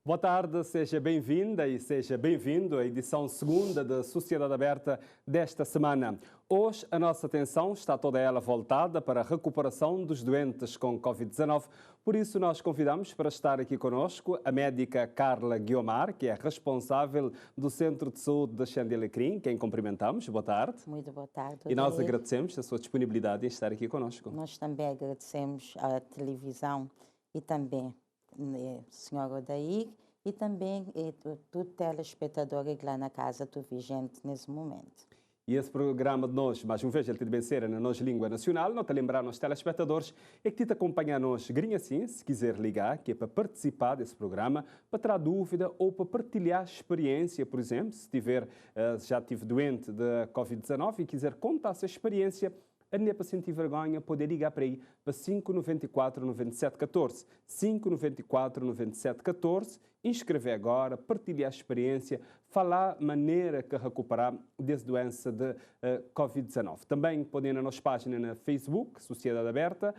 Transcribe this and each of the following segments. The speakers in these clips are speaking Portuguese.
Boa tarde, seja bem-vinda e seja bem-vindo à edição segunda da Sociedade Aberta desta semana. Hoje a nossa atenção está toda ela voltada para a recuperação dos doentes com Covid-19. Por isso nós convidamos para estar aqui conosco a médica Carla Guiomar, que é responsável do Centro de Saúde de Xandelecrim, quem cumprimentamos. Boa tarde. Muito boa tarde. E nós agradecemos a sua disponibilidade em estar aqui conosco. Nós também agradecemos à televisão e também Sr. Odair e também todo telespectador que lá na casa do vigente nesse momento. E esse programa de nós, mais uma vez, ele tem de vencer na nossa língua nacional. Não te lembrar aos telespectadores é que te acompanha nós, grinha assim, se quiser ligar, que é para participar desse programa, para tirar dúvida ou para partilhar experiência, por exemplo, se tiver, já estive doente da Covid-19 e quiser contar essa experiência, a minha para sentir vergonha, poder ligar para aí para 594 97 14. 594 97 14. Inscrever agora, partilhar a experiência, falar a maneira que recuperar dessa doença de Covid-19. Também podem ir na nossa página na Facebook, Sociedade Aberta,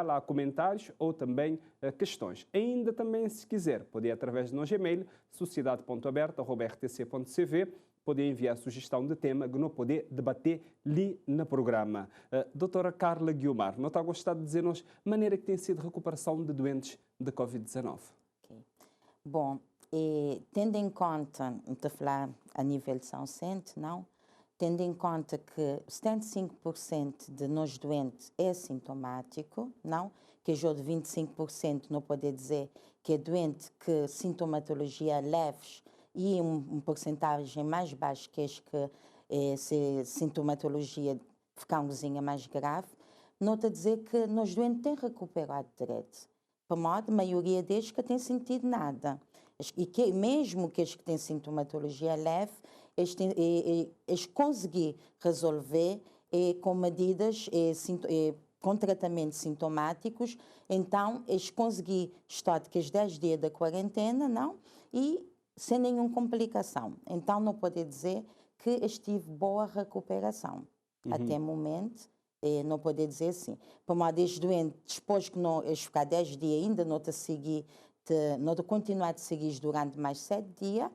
lá comentários ou também questões. Ainda também, se quiser, pode ir através do nosso e-mail, sociedade.aberta@rtc.cv. Poder enviar sugestão de tema que não poder debater ali no programa. Doutora Carla Guiomar, não está a gostar de dizer-nos a maneira que tem sido a recuperação de doentes de Covid-19? Okay. Bom, tendo em conta, de falar a nível de São Vicente, não? Tendo em conta que 75% de nós doentes é sintomático, não? Que já de 25% não pode dizer que é doente que sintomatologia leves e um porcentagem mais baixa que as que se sintomatologia ficar um coisinha mais grave, nota dizer que nós doentes têm recuperado direito. Para modo, a maioria deles que tem sentido nada. E que, mesmo que os que têm sintomatologia leve, eles conseguem resolver com medidas com tratamentos sintomáticos, então eles conseguem estar com os 10 dias da quarentena, não? E sem nenhuma complicação. Então não pode dizer que estive boa recuperação. Até o momento, não pode dizer assim. Para uma das doentes, depois que não ficar 10 dias ainda, não te seguir, não te continuar a seguir durante mais 7 dias,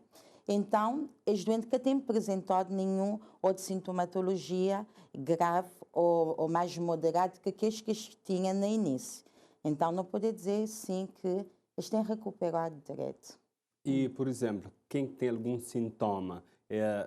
então, os doentes que têm apresentado nenhum ou de sintomatologia grave ou mais moderada que aqueles que tinham no início. Então, não pode dizer sim que eles têm recuperado direito. E, por exemplo, quem tem algum sintoma,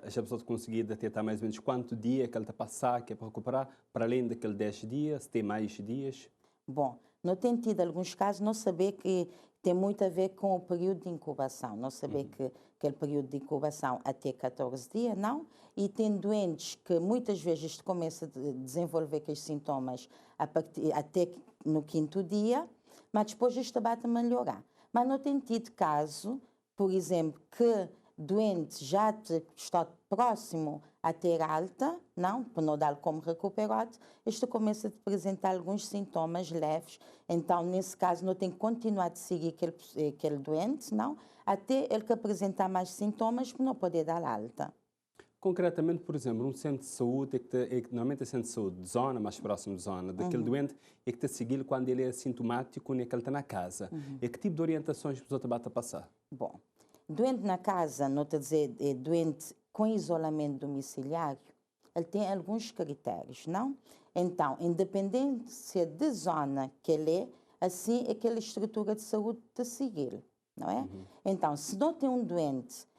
já pessoa conseguir detectar mais ou menos quanto dia que ele está a passar, que é para recuperar, para além daqueles 10 dias, se tem mais dias? Bom, não tem tido alguns casos, não saber que tem muito a ver com o período de incubação, não saber que aquele período de incubação até 14 dias, não? E tem doentes que muitas vezes começam a desenvolver aqueles sintomas até no 5º dia, mas depois isto bate a melhorar. Mas não tem tido caso, por exemplo, que doente já está próximo a ter alta, não, para não dar como recuperado, isto começa a apresentar alguns sintomas leves, então nesse caso não tem que continuar a seguir aquele doente, não, até ele que apresentar mais sintomas para não poder dar alta. Concretamente, por exemplo, um centro de saúde, é que normalmente é centro de saúde de zona, mais próximo de zona, daquele doente, é que está a seguir quando ele é sintomático, nem que ele está na casa. E que tipo de orientações a pessoa está a passar? Bom, doente na casa, não está a dizer, é doente com isolamento domiciliário, ele tem alguns critérios, não? Então, independência de zona que ele é, assim é aquela estrutura de saúde de seguir, não é? Então, se não tem um doente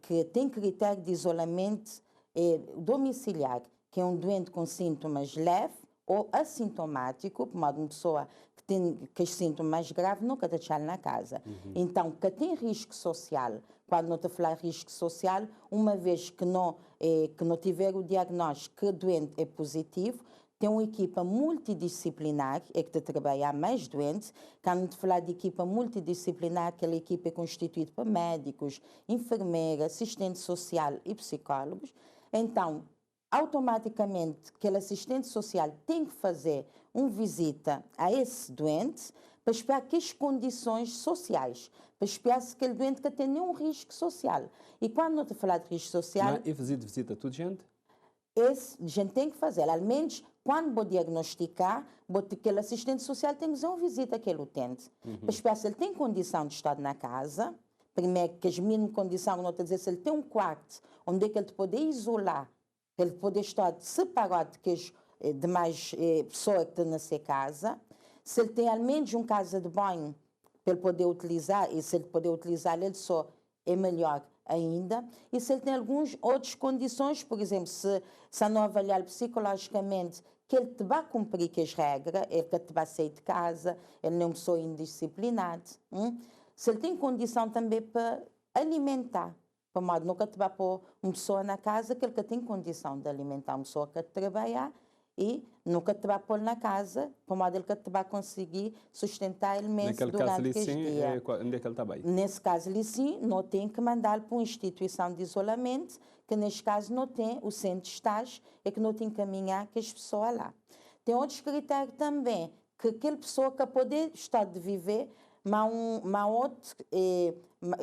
que tem critério de isolamento domiciliar, que é um doente com sintomas leves ou assintomático, por modo uma pessoa que tem os sintomas mais graves, nunca deixar na casa. Então, que tem risco social, quando não estou a falar risco social, uma vez que não tiver o diagnóstico que o doente é positivo, tem uma equipa multidisciplinar, que te trabalhar mais doentes. Quando falar de equipa multidisciplinar, aquela equipa é constituída por médicos, enfermeiras, assistente social e psicólogos. Então, automaticamente, aquele assistente social tem que fazer uma visita a esse doente para esperar que as condições sociais, para esperar se aquele doente que tem nenhum risco social. E quando não estou a falar de risco social... Mas é fazer visita a toda gente? Esse a gente tem que fazer, ao menos quando vou diagnosticar, aquele assistente social tem que fazer uma visita àquele utente. Para esperar se ele tem condição de estar na casa, primeiro, que as mínimas condições, não está a dizer, se ele tem um quarto onde é que ele te pode isolar, ele pode estar separado de mais pessoas que estão na sua casa, se ele tem ao menos uma casa de banho para ele poder utilizar, e se ele poder utilizar ele só, é melhor ainda. E se ele tem algumas outras condições, por exemplo, se não avaliar psicologicamente que ele te vai cumprir com as regras, ele que te vai sair de casa, ele não é uma pessoa indisciplinada. Se ele tem condição também para alimentar, para modo nunca te vai pôr uma pessoa na casa que ele que tem condição de alimentar uma pessoa que trabalhar e nunca te vai pôr na casa, para modo ele que te vai conseguir sustentar alimentos durante os dias. Onde é que ele está bem? Nesse caso ali sim, não tem que mandar para uma instituição de isolamento, que neste caso não tem o centro de estágio, é que não tem que encaminhar que as pessoas lá. Tem outros critérios também, que aquela pessoa que pode estar de viver,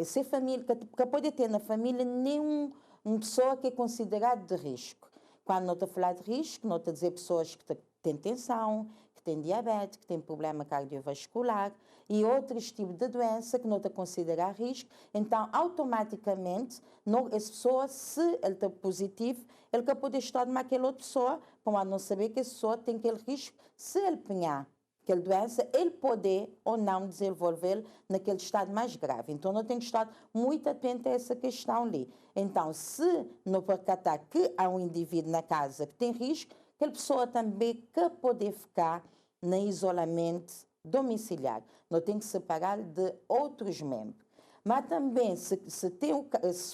ser família, que pode ter na família nenhuma pessoa que é considerada de risco. Quando não está a falar de risco, não está a dizer pessoas que têm tensão, que têm diabetes, que têm problema cardiovascular e outros tipos de doença que não está a considerar risco. Então, automaticamente, essa pessoa, se ele está positivo, ele que pode estar com aquela outra pessoa, para não saber que essa pessoa tem aquele risco, se ele apanhar aquela doença, ele pode ou não desenvolver naquele estado mais grave. Então, não tem que estar muito atento a essa questão ali. Então, se não percatar que há um indivíduo na casa que tem risco, aquela pessoa também que pode ficar no isolamento domiciliar. Não tem que separar de outros membros. Mas também, se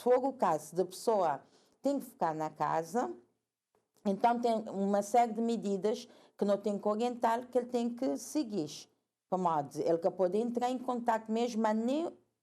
for o caso da pessoa tem que ficar na casa, então tem uma série de medidas que não tem que orientar, que ele tem que seguir. Ele que pode entrar em contato mesmo, mas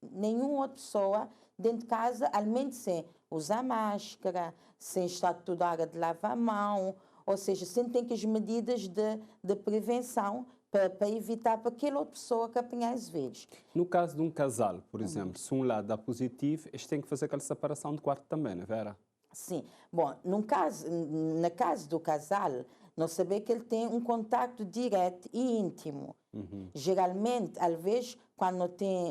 nenhuma outra pessoa dentro de casa, além de sem usar máscara, sem estar toda hora de lavar a mão, ou seja, sempre tem que as medidas de prevenção para evitar para aquela outra pessoa que apanhar as vezes. No caso de um casal, por exemplo, se um lado dá positivo, eles têm que fazer aquela separação de quarto também, não é, Vera? Sim. Bom, no caso do casal, nós sabemos que ele tem um contato direto e íntimo. Geralmente, às vezes, quando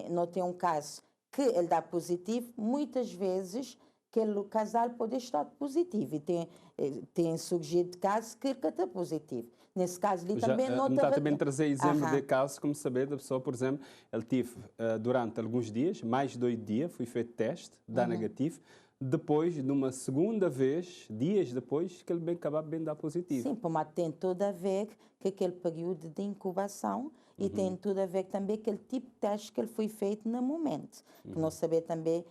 não tem um caso que ele dá positivo, muitas vezes aquele casal pode estar positivo e tem surgido casos que ele está positivo. Nesse caso ali também não está também trazer exemplo de casos, como saber da pessoa, por exemplo, ele teve durante alguns dias, mais de 8 dias, foi feito teste, dá negativo. Depois, numa segunda vez, dias depois, que ele bem acaba bem dar positivo. Sim, mas tem tudo a ver com aquele período de incubação e tem tudo a ver também com aquele tipo de teste que ele foi feito no momento. Que não saber também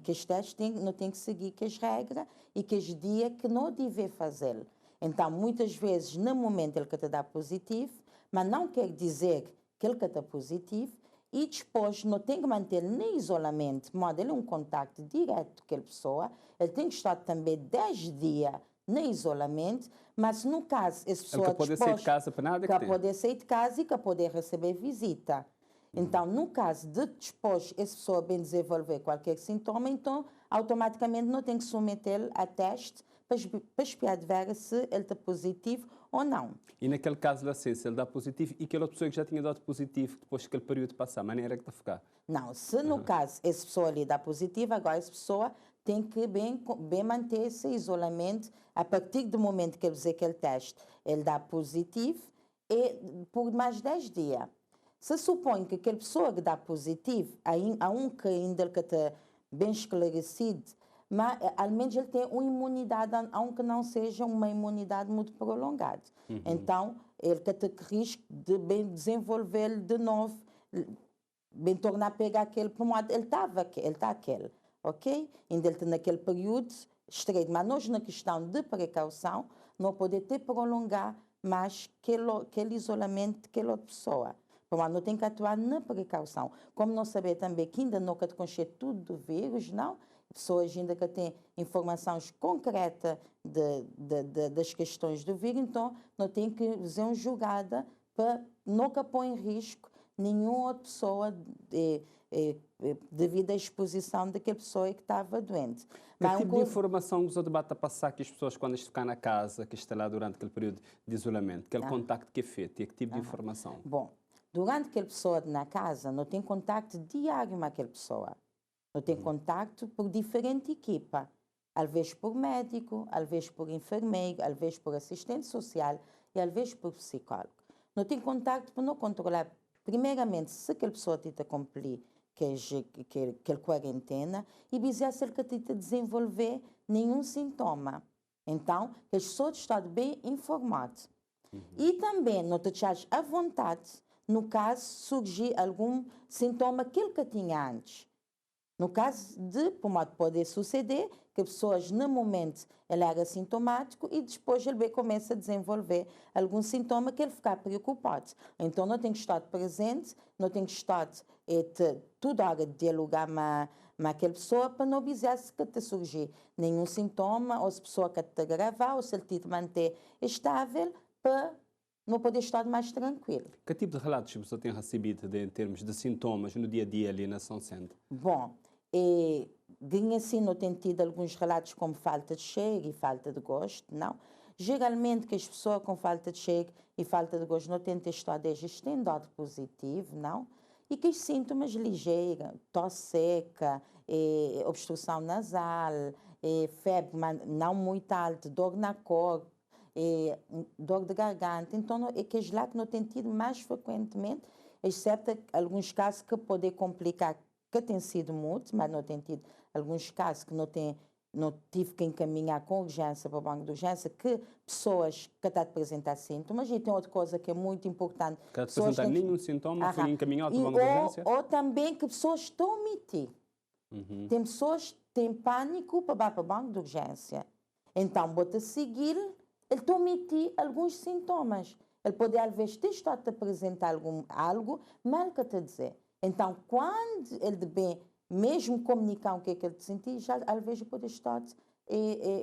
que os testes não têm que seguir que as regras e que os dias que não deve fazer. Então, muitas vezes, no momento ele que está positivo, mas não quer dizer que ele que está positivo, e depois não tem que manter nem isolamento, modo ele é um contacto direto com aquela pessoa, ele tem que estar também 10 dias no isolamento, mas no caso, essa pessoa ele pode sair de casa para nada que pode sair de casa e que pode receber visita. Então, no caso de depois essa pessoa bem desenvolver qualquer sintoma, então automaticamente não tem que submeter a teste para espiar de ver se ele está positivo ou não. E naquele caso lá, se ele dá positivo e aquela pessoa que já tinha dado positivo, depois que aquele período passar, a maneira que está a ficar? Não, se no caso essa pessoa ali dá positivo, agora essa pessoa tem que bem manter esse isolamento a partir do momento que ele fizer aquele teste, ele dá positivo e por mais 10 dias. Se supõe que aquela pessoa que dá positivo, há um que ainda está bem esclarecido, mas ao menos ele tem uma imunidade, aunque não seja uma imunidade muito prolongada. Então, ele tem risco de bem desenvolver de novo, bem tornar a pegar aquele pomado. Ele está aquele, ok? Ainda ele está naquele período estreito. Mas nós, na questão de precaução, não podemos ter prolongar mais aquele isolamento daquela outra pessoa. Mas não tem que atuar na precaução. Como não saber também que ainda não conhece tudo do vírus, não? Pessoas ainda que têm informações concretas das questões do vírus, então não tem que fazer uma jogada para nunca pôr em risco nenhuma outra pessoa devido à exposição daquela pessoa que estava doente. Que tipo de informação que o debate a passar que as pessoas, quando estão na casa, que estão lá durante aquele período de isolamento, aquele contacto que é feito, que tipo de informação? Bom, durante aquela pessoa na casa, não tem contacto diário com aquela pessoa. Não tem contacto por diferente equipa. Às vezes por médico, às vezes por enfermeiro, às vezes por assistente social e às vezes por psicólogo. Não tem contacto para não controlar, primeiramente, se aquela pessoa tenta cumprir que quarentena e dizer se ele tenta desenvolver nenhum sintoma. Então, as pessoas estão bem informadas. E também não te achas à vontade no caso surgir algum sintoma que ele tinha antes. No caso de, pode suceder que pessoas, no momento, ele era sintomático e depois ele começa a desenvolver algum sintoma que ele fica preocupado. Então, não tem que estar presente, não tem que estar toda hora dialogar com aquela pessoa para não dizer se te surgir nenhum sintoma ou se a pessoa que te gravar ou se ele te manter estável para não poder estar mais tranquilo. Que tipo de relatos a pessoa tem recebido em termos de sintomas no dia a dia ali na São Centro? Bom, assim não tem tido alguns relatos como falta de cheiro e falta de gosto, não. Geralmente que as pessoas com falta de cheiro e falta de gosto não têm estado têm dado positivo, não. E que os sintomas ligeiros, tosse seca, obstrução nasal, febre não muito alta, dor na cor, dor de garganta. Então, é que lá que não tem tido mais frequentemente, exceto alguns casos que podem complicar, que tem sido muito, mas não tem tido alguns casos que não tive que encaminhar com urgência para o banco de urgência, que pessoas que estão a apresentar sintomas. E tem outra coisa que é muito importante. Que apresentar nenhum sintoma, foi encaminhado para o banco de urgência? Ou também que pessoas estão a omitir. Tem pessoas que têm pânico para o banco de urgência. Então, bota a seguir, ele está a omitir alguns sintomas. Ele pode, às vezes, estar a apresentar algo mal que está a dizer. Então, quando ele bem mesmo comunicar o que ele sentiu, já às vezes pode estar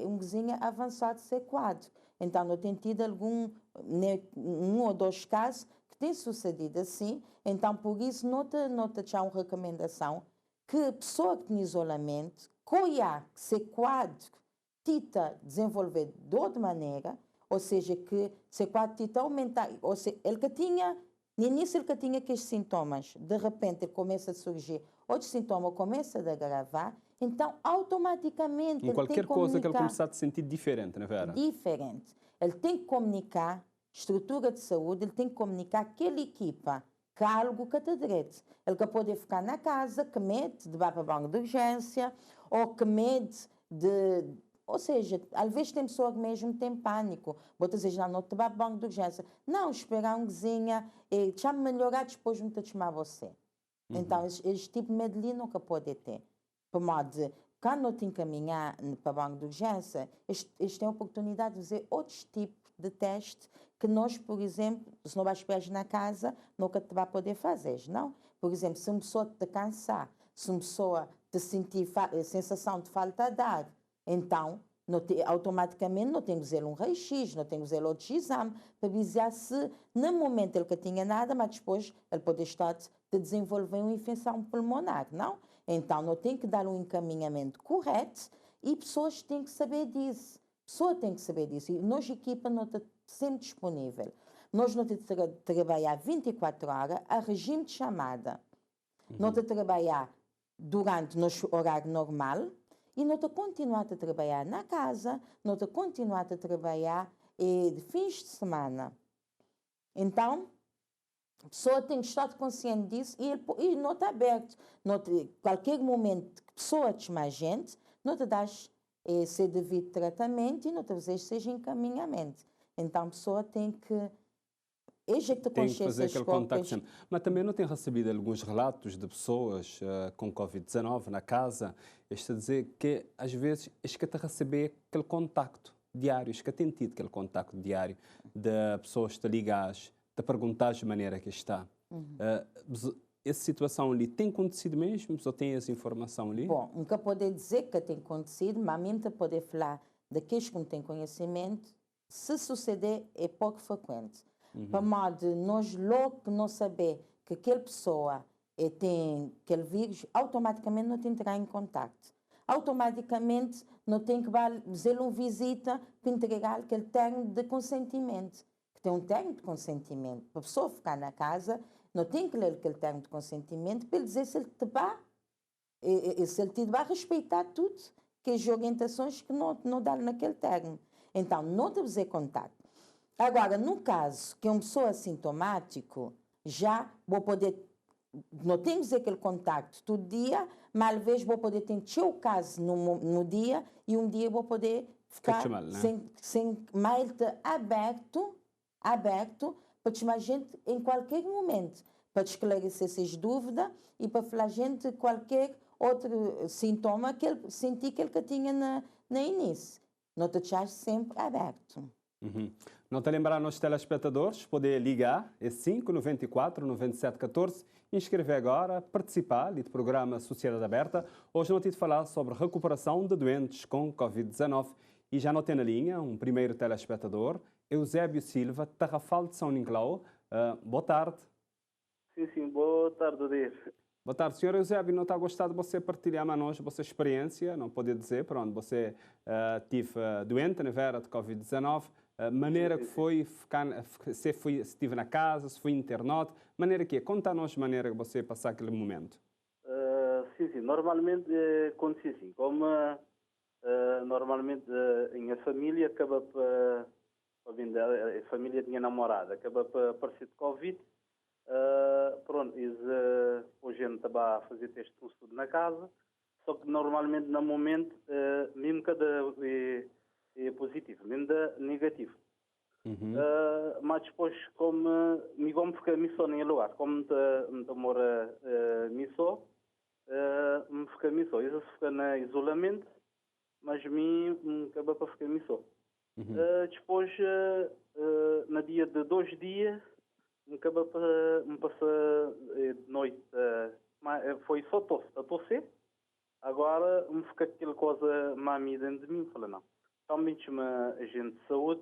um vizinho avançado ser quadro. Então, não tem tido um ou dois casos que tem sucedido assim. Então, por isso, nota já uma recomendação que a pessoa que tem isolamento, que se quadro, tenta desenvolver de outra maneira, ou seja, que se quadro tenta aumentar, ou seja, ele que tinha no início ele que tinha aqueles sintomas, de repente ele começa a surgir, outros sintomas começam a agravar, então automaticamente em qualquer coisa que ele começar a se sentir diferente, não é verdade? Diferente. Ele tem que comunicar, estrutura de saúde, ele tem que comunicar aquela equipa que há algo que está direito. Ele que pode ficar na casa, que mete de para o banco de urgência, ou que mete de... Ou seja, às vezes tem pessoa que mesmo tem pânico. Bota dizer, não te vai para o banco de urgência. Não, esperar um vizinha e já melhorar depois de te chamar você. Então, esse tipo de medo ali nunca pode ter. Por modo de, quando não te encaminhar para o banco de urgência, eles têm a oportunidade de fazer outros tipos de teste que nós, por exemplo, se não vais esperar na casa, nunca te vai poder fazer, não? Por exemplo, se uma pessoa te cansar, se uma pessoa te sentir a sensação de falta de ar, então, automaticamente não tem que fazer um raio-x, não tem que fazer outro exame, para dizer se, no momento ele que tinha nada, mas depois ele pode estar de desenvolver uma infecção pulmonar, não? Então, não tem que dar um encaminhamento correto e pessoas têm que saber disso. Pessoa tem que saber disso. E nós, equipa, não está sempre disponível. Nós não temos que trabalhar 24 horas a regime de chamada. Não temos que trabalhar durante o nosso horário normal, e não te continuar a trabalhar na casa, não te continuar a trabalhar de fins de semana. Então, a pessoa tem que estar consciente disso e não está aberto. Qualquer momento que a pessoa te chama gente, não te dás esse devido tratamento e não te fazes seja encaminhamento. Então, a pessoa tem que tem que fazer aquele contacto sempre. Mas também não tem recebido alguns relatos de pessoas com Covid-19 na casa, isto a dizer que às vezes esquece de receber aquele contacto diário, esquece tem tido aquele contacto diário de pessoas te ligar, te perguntar de maneira que está. Essa situação ali tem acontecido mesmo? Só tem essa informação ali? Bom, nunca pode dizer que tem acontecido, mas mesmo te pode falar daqueles que não têm conhecimento, se suceder é pouco frequente. Para modo de nós logo não saber que aquela pessoa tem aquele vírus, automaticamente não tem que entrar em contato. Automaticamente não tem que fazer uma visita para entregar aquele termo de consentimento. Que tem um termo de consentimento. Para a pessoa ficar na casa, não tem que ler aquele termo de consentimento para ele dizer se ele te vai se ele vai respeitar tudo que as orientações que não dá naquele termo. Então, não deve fazer contato. Agora, no caso que uma pessoa assintomático, já vou poder, não tem que fazer aquele contacto todo dia, mas às vezes vou poder ter o caso no dia e um dia vou poder ficar mal, né? sem mail aberto para chamar gente em qualquer momento, para esclarecer essas dúvidas e para falar gente qualquer outro sintoma que ele sentir que ele tinha na início. Não te deixar sempre aberto. Uhum. Não te lembrar nos telespectadores, poder ligar, é 594 97 14, inscrever agora, participar do programa Sociedade Aberta. Hoje não tive de falar sobre recuperação de doentes com Covid-19 e já não tem na linha um primeiro telespectador, Eusébio Silva, Tarrafal de São Nicolau. Boa tarde. Sim, boa tarde, Odir. Boa tarde, Sr. Eusébio. Não está gostado de você partilhar connosco a vossa experiência, não pode dizer, pronto, você tive doente na vera de Covid-19, maneira que foi, se estive na casa, se foi internado, maneira que é? Conta-nos a maneira que você passou aquele momento. Sim, normalmente acontece assim, como normalmente a minha família acaba para a família tinha namorada, acaba para aparecer de Covid. Pronto, hoje a gente estava a fazer teste de estudo na casa, só que normalmente no momento, mesmo cada é positivo, mesmo da negativo. Mas depois, como me vamos ficar missão em lugar, como me mora missão, me fica missão, isso fica na isolamento, mas me acaba para ficar missão. Depois, no dia de 2 dias, me passa de noite, foi só a tosser, agora me fica aquela coisa mami dentro de mim, falei não, realmente uma agente de saúde,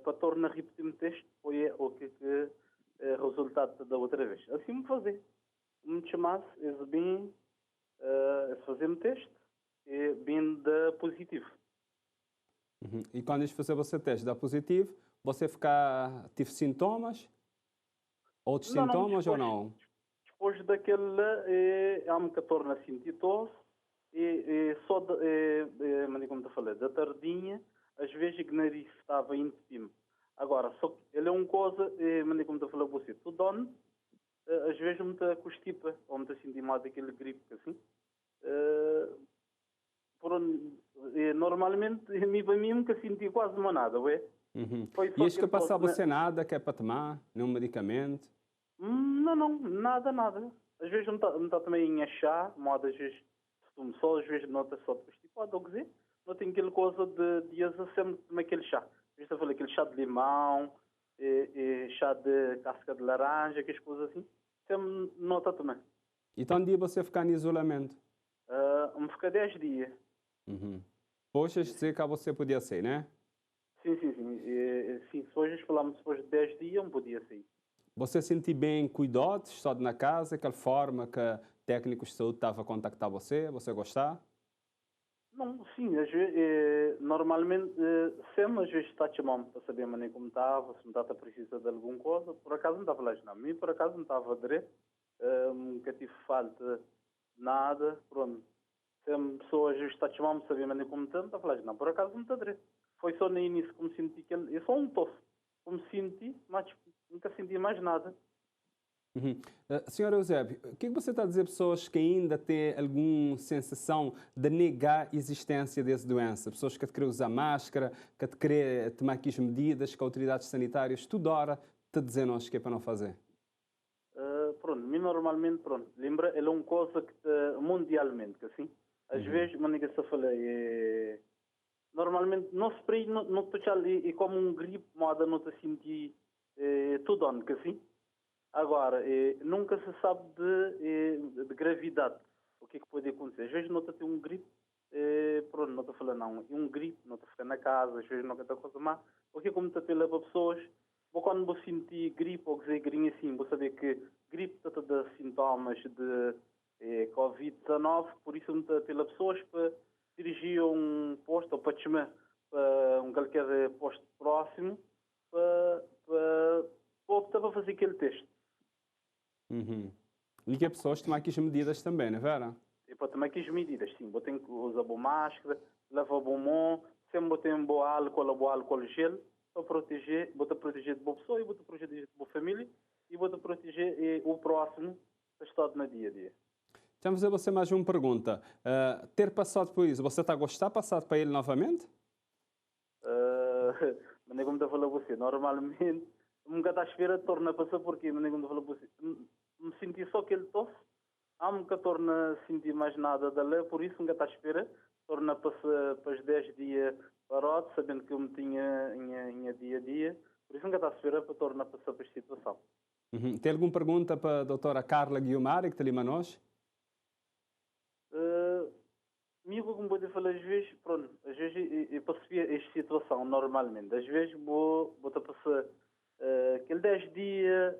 para tornar a repetir o teste, foi o que resultado da outra vez. Assim me fazer, me chamasse, bem, fazer-me teste, e bem da positivo. E quando eles fazer você teste dá positivo, você tive sintomas? Outros sintomas depois, ou não? Depois daquele, há-me que torna a sentir tosse só, como te falei, da tardinha, às vezes o nariz estava entupim. Agora, só que ele é uma coisa, como te falei você, tu dona, às vezes me constipa, ou me sentir mais daquele gripe, assim. Normalmente, para mim, nunca senti quase nada, ué. E acho que passar você nada que é para tomar, nenhum medicamento? Não, nada. Às vezes não está também a chá, mas às vezes tomo só, às vezes não está só constipado, ou dizer, não tem aquela coisa de dias sempre tomar aquele chá. Às vezes eu falei aquele chá de limão, chá de casca de laranja, aquelas coisas assim, sempre não está também. Então um dia você ficar em isolamento? Me fica 10 dias. Poxa, dizer que você podia ser, né? Sim. Se hoje falamos depois de 10 dias, não podia sair. Você sentiu bem cuidados, só na casa, aquela forma que técnicos de saúde estavam a contactar você? Você gostar? Não, sim, às vezes, normalmente, sempre às vezes está chamando para saber a maneira como estava, se me estava a precisar de alguma coisa. Por acaso não estava lá, não. A mim, por acaso, não estava a direito, nunca tive falta de nada, pronto. Sempre pessoas às vezes está chamando para saber a maneira como estava a falar, não, por acaso não está direito. Foi só no início que me senti que ele... É só um tosse. Como senti, mas nunca senti mais nada. Senhor Eusébio, o que você está a dizer a pessoas que ainda têm alguma sensação de negar a existência dessa doença? Pessoas que te querem usar máscara, que te querem tomar aqui as medidas, que autoridades sanitárias toda hora te dizem-nos que é para não fazer? Normalmente, lembra, ele é uma coisa que mundialmente, assim. Às vezes, mas ninguém se fala, normalmente, não se prende, não te ali, é como um gripe, moda, não te sentir tudo ano, que assim. Agora, nunca se sabe de gravidade, o que pode acontecer. Às vezes, não te tem um gripe, não te fala não, é um gripe, não te fica na casa, às vezes não tem coisa má, porque como te apela para pessoas, ou quando vou sentir gripe ou dizer gripe assim, vou saber que gripe trata de sintomas de Covid-19, por isso me apela pessoas para dirigir um posto ou para chamar para qualquer posto próximo para fazer aquele teste. E que as pessoas tomam aqui as medidas também, não é verdade? para tomar aqui as medidas, sim. Vou ter que usar boa máscara, lavar bom mão, sempre vou ter bom álcool gel, para proteger, vou te proteger de boa pessoa e vou te proteger de boa família e vou te proteger o próximo que está no dia a dia. Vamos fazer você mais uma pergunta. Ter passado por isso, você está a gostar de passar para ele novamente? Mas nem como estou a falar você, normalmente, nunca está à espera de tornar a passar por quê? Mas nem como estou a falar você, me senti só que ele tosse, nunca torna a sentir mais nada dali, por isso nunca está à espera, torna a passar para os 10 dias parado, sabendo que eu me tinha em dia a dia, por isso nunca está à espera para tornar a passar para esta situação. Uhum. Tem alguma pergunta para a doutora Carla Guiomar, que está ali nós? Comigo, como vou falar, às vezes, pronto, às vezes eu percebi esta situação normalmente. Às vezes vou passar aquele 10 dias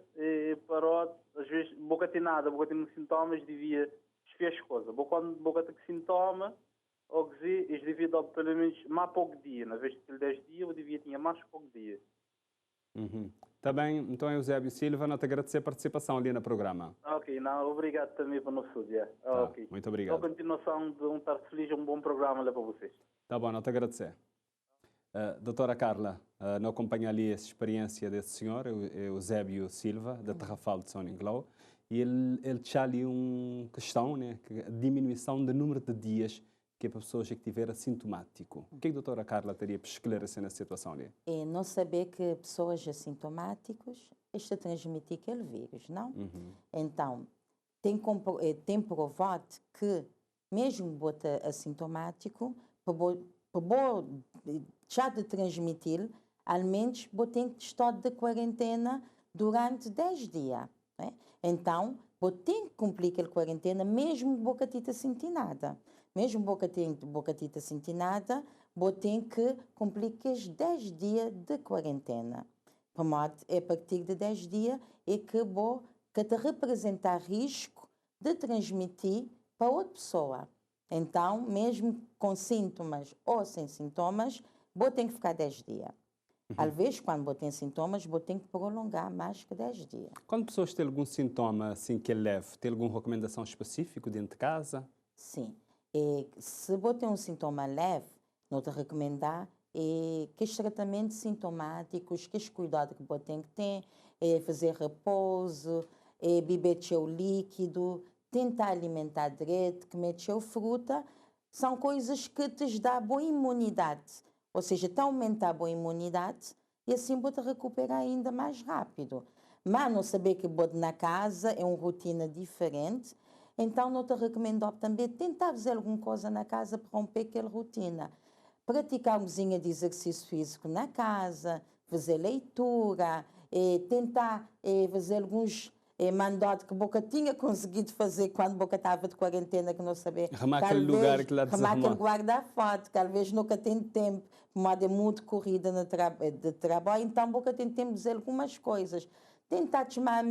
parado, às vezes boca tem nada, boca tem sintomas, devia desfiar as coisas. Quando boca tem sintoma, ou dizer, eles deviam dar pelo menos mais pouco dia. Na vez de aquele 10 dias, eu devia ter mais pouco dia. Uhum. Tá bem, então Eusébio Silva, não te agradecer a participação ali no programa. Ok, não, obrigado também para o nosso dia. Ok. Muito obrigado. A continuação de um estar feliz, um bom programa lá para vocês. Tá bom, não te agradecer. Doutora Carla, não acompanha ali a experiência desse senhor, Eusébio Silva, da Tarrafal de São Nicolau, e ele tinha ali uma questão, né, que a diminuição do número de dias que é para pessoas que tiver assintomático. O que a doutora Carla teria para esclarecer nessa situação ali? É não saber que pessoas assintomáticas estão a transmitir aquele vírus, não? Uhum. Então, tem provado que, mesmo bota assintomático, para já de transmitir, ao menos tem que estar de quarentena durante 10 dias. Né? Então, tem que cumprir aquela quarentena, mesmo boca tita sentir nada. Mesmo boca tita sentir nada, tem que cumprir aqueles 10 dias de quarentena. Por modo, a partir de 10 dias é que te representar risco de transmitir para outra pessoa. Então, mesmo com sintomas ou sem sintomas, tem que ficar 10 dias. Às vezes, quando tem sintomas, tem que prolongar mais que 10 dias. Quando pessoas têm algum sintoma assim que é leve, tem alguma recomendação específica dentro de casa? Sim. Se tem um sintoma leve, não te recomendar que os tratamentos sintomáticos, que os cuidados que tem que ter, fazer repouso, beber seu líquido, tentar alimentar direito, comer seu fruta, são coisas que te dão boa imunidade. Ou seja, te aumenta a boa imunidade e assim te recuperar ainda mais rápido. Mas não saber que na casa é uma rotina diferente, então não te recomendo também tentar fazer alguma coisa na casa para romper aquela rotina. Praticar uma cozinha de exercício físico na casa, fazer leitura, tentar fazer alguns mandados que boca tinha conseguido fazer quando boca estava de quarentena, que não sabia. Arrumar aquele lugar que lá arrumar aquele guarda-fato, que às vezes nunca tem tempo, modo é muito corrida de trabalho, então boca tem tempo de fazer algumas coisas. Tentar chamar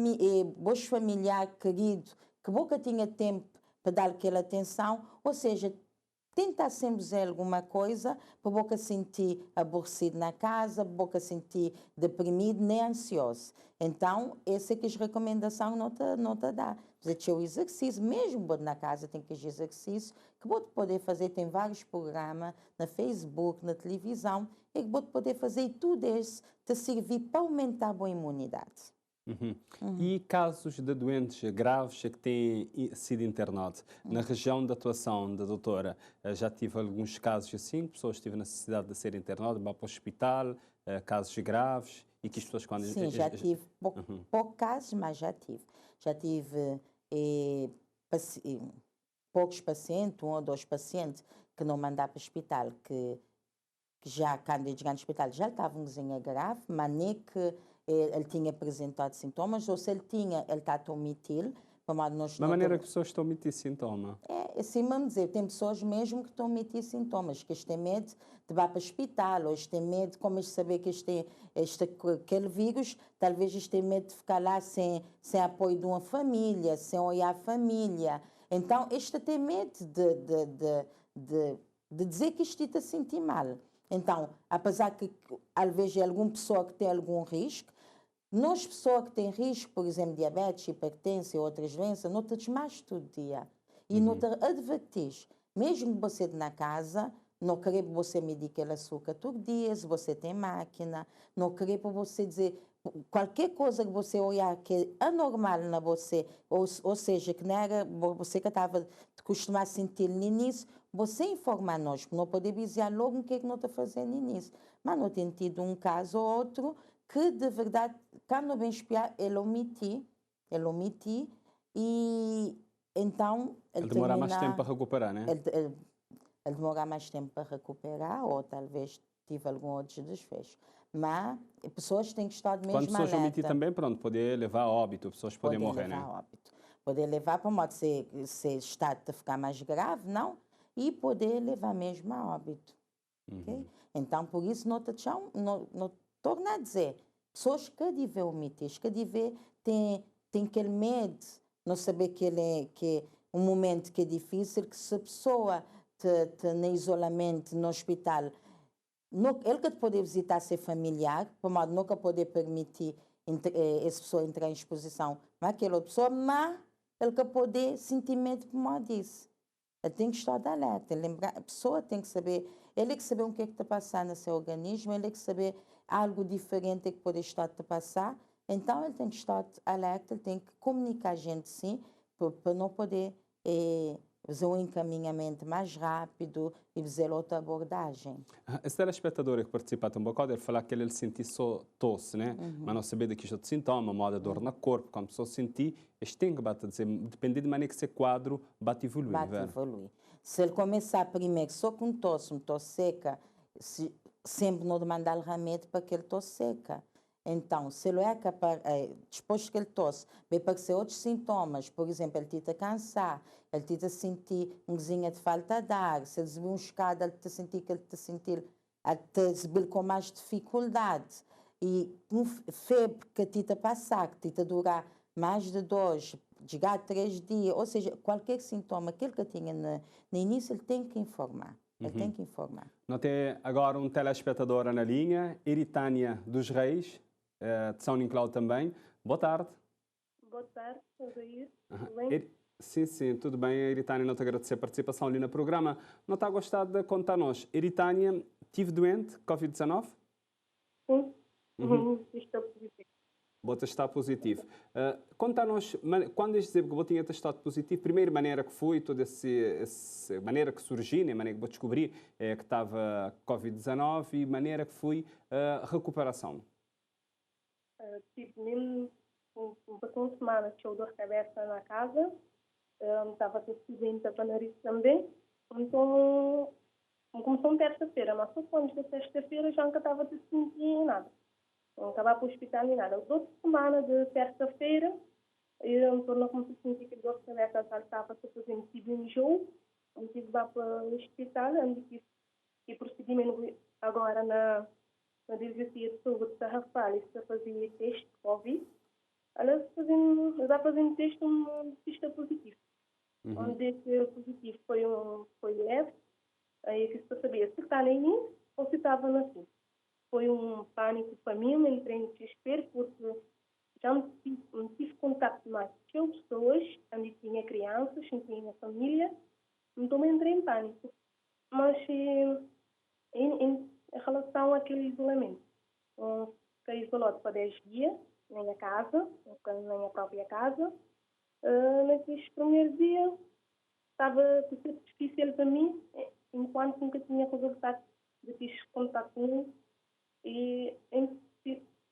vos familiar querido, que boca tinha tempo para dar aquela atenção, ou seja, tentar sempre fazer alguma coisa para boca sentir aborrecido na casa, boca sentir deprimido, nem ansioso. Então, essa é que as recomendações não te dá. Fazer o exercício, mesmo na casa tem que fazer exercício, que pode poder fazer, tem vários programas na Facebook, na televisão, e que pode poder fazer e tudo isso te servir para aumentar a boa imunidade. Uhum. E casos de doentes graves que têm sido internados? Na região de atuação da doutora, já tive alguns casos assim, pessoas que tiveram necessidade de ser internadas, para o hospital, casos graves, e que as pessoas quando... Sim, já tive poucos casos, mas já tive. Já tive poucos pacientes, 1 ou 2 pacientes, que não mandaram para o hospital, que já, quando eles chegaram no hospital, já estavam em cozinha grave, mas nem que ele tinha apresentado sintomas, ou se ele tinha, ele está a omitir. Da maneira que as pessoas estão a omitir sintomas? É, assim vamos dizer, tem pessoas mesmo que estão a omitir sintomas, que eles têm medo de ir para o hospital, ou eles têm medo, como eles sabem que aquele vírus, talvez eles têm medo de ficar lá sem apoio de uma família, sem olhar a família. Então, eles têm medo de dizer que isto está a sentir mal. Então, apesar que, às vezes, alguma pessoa que tem algum risco, nós, pessoas que têm risco, por exemplo, diabetes, hipertensão e outras doenças, não te desmaias todo dia. E não te advertis, mesmo você na casa, não querer você medir aquele açúcar todo dia, se você tem máquina, não querer para você dizer qualquer coisa que você olhar que é anormal na você, ou seja, que não era você que estava acostumado a sentir no início, você informar nós, que não podemos dizer logo o que é que não está fazendo no início. Mas não tem tido um caso ou outro que, de verdade, quando bem espiar, ele omitiu e então Ele demora mais tempo para recuperar, né? Ele demora mais tempo para recuperar ou talvez tive algum outro desfecho. Mas pessoas têm que estar mesmo Quando pessoas alerta. omitir também, pronto, poder levar a óbito, pessoas podem morrer, levar né? a óbito. Poder levar para modo se estado de ficar mais grave, não? E poder levar mesmo a óbito. Okay? Então, por isso, não torna a dizer, pessoas que devem omitir, que devem tem aquele medo, não saber que é um momento que é difícil, que se a pessoa te no isolamento, no hospital, ele que pode visitar seu familiar, por modo nunca poder permitir essa pessoa entrar em exposição, mas aquela pessoa, mas ele que pode sentir medo, por modo disso. Ele tem que estar de alerta, lembrar, a pessoa tem que saber, ele tem que saber o que é que está passando no seu organismo, ele tem que saber algo diferente que pode estar a passar, então ele tem que estar alerta, ele tem que comunicar a gente sim, para não poder fazer um encaminhamento mais rápido e fazer outra abordagem. Esse telespectador que participa também pode falar que ele sentir só tosse, né? Mas não saber de que outro sintoma, moda dor no corpo, quando a pessoa sentir, este tem que bater, depende de maneira que esse quadro bate evoluir. Bate evoluir. Se ele começar primeiro só com tosse seca, sempre não demandar remédio para aquele tosse seca. Então, se ele é capaz, depois que ele tosse, vai aparecer outros sintomas, por exemplo, ele está cansar, ele está sentir um cozinha de falta de ar, se ele subir um escada, ele está sentir que ele está sentir subir com mais dificuldade, e um febre que está passar, que está durar mais de 2, chegar a 3 dias, ou seja, qualquer sintoma que ele tinha no início, ele tem que informar. Ele tem que informar. Nós temos agora um telespectador na linha, Eritânia dos Reis, de São Nicolau também. Boa tarde. Boa tarde, Jair. Tudo bem? Sim, tudo bem. Eritânia, não te agradecer a participação ali no programa. Não está a gostar de contar-nos. Eritânia, tive doente, Covid-19? Sim. Estou positivo. Vou testar positivo. Conta-nos, quando dizer que vou tinha testado positivo, primeira maneira que foi, toda essa maneira que surgiu, né, maneira que vou descobrir que estava Covid-19 e maneira que foi a recuperação. Tive mesmo uma semana que eu dor de cabeça na casa, estava doente para nariz também, então começou terça-feira, mas só antes da sexta-feira já nunca estava a sentir nada. Não estava para o hospital nem nada. Outra semana de terça-feira, eu torno a começar a sentir que a dor de cabeça estava a fazer um enjoo, eu tive lá para o hospital, e procedimento agora na Delegacia de Saúde de Tarrafal, está fazendo teste de Covid. Ela está fazendo teste pista positivo. Onde esse positivo foi leve, aí eu quis saber se está nem isso ou se estava na fim. Foi um pânico para mim, eu entrei em desespero porque já não tive contato mais com pessoas, onde tinha crianças, onde tinha família, então eu entrei em pânico. Mas em relação àquele isolamento, fiquei isolado para 10 dias, na minha casa, na minha própria casa. Naqueles primeiros dias estava difícil para mim, enquanto nunca tinha conversado de ter contato com ele. E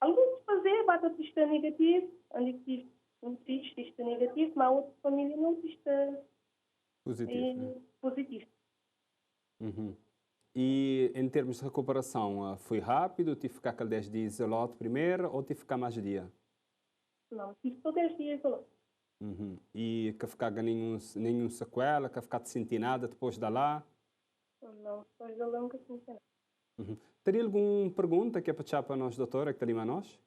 alguns fazer bate testa negativo, onde tive um teste negativo, mas a outra família não testa positivo. E em termos de recuperação, foi rápido? Tive que ficar aquele 10 dias isolado primeiro ou tive que ficar mais dia? Não, tive só 10 dias isolado. E que ficar nenhum sequela, que ficar de sentir nada depois de lá? Não, depois de lá nunca senti nada. Teria alguma pergunta que é para deixar para nós, doutora, que está ali a nós?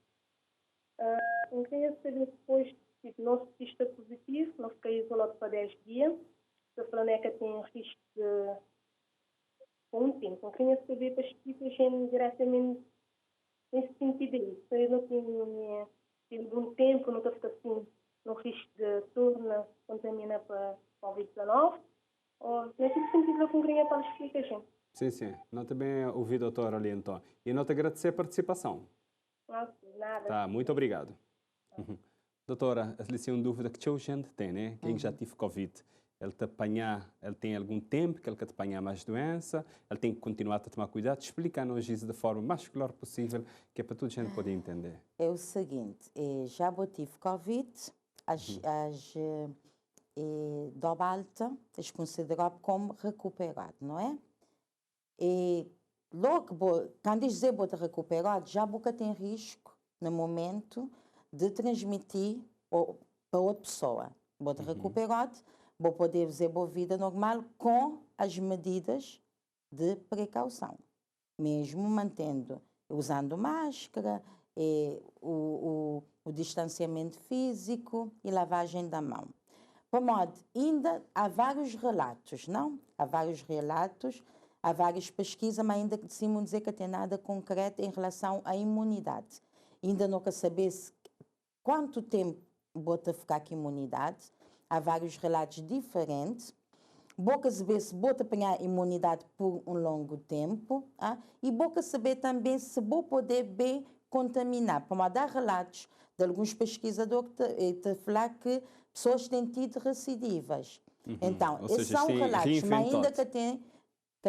Eu queria saber depois, tipo, não se testa positivo, não fiquei isolado para 10 dias, se a planeca tem risco de um tempo. Eu queria saber para explicar diretamente nesse sentido aí. Se eu não tenho um tempo, nunca fico assim, no risco de turno, contamina para Covid-19. Nesse sentido, eu queria para a explicação. Sim. Não também ouvi, doutora, ali então. E não te agradecer a participação. Não, nada. Tá, muito obrigado. Doutora, essa é uma dúvida que a gente tem, né? Quem já teve Covid, ele tem algum tempo que ele quer apanhar mais doença, ele tem que continuar a tomar cuidado. Explica-nos isso da forma mais clara possível, que é para toda a gente poder entender. É o seguinte, já tive Covid, dose alta, é considerado como recuperado, não é? E logo, quando dizer que recuperado, já boca tem risco, no momento, de transmitir para outra pessoa. Bota recuperado, vou poder fazer boa vida normal com as medidas de precaução. Mesmo mantendo, usando máscara, o distanciamento físico e lavagem da mão. Por modo, ainda há vários relatos, não? Há vários relatos, há várias pesquisas, mas ainda decimos dizer que tem nada concreto em relação à imunidade. Ainda não quer saber quanto tempo bota ficar com imunidade. Há vários relatos diferentes. Boca saber se bota apanhar imunidade por um longo tempo. E boca saber também se vou poder bem contaminar. Para dar relatos de alguns pesquisadores que falar que pessoas têm tido recidivas. Então, esses são relatos, mas ainda que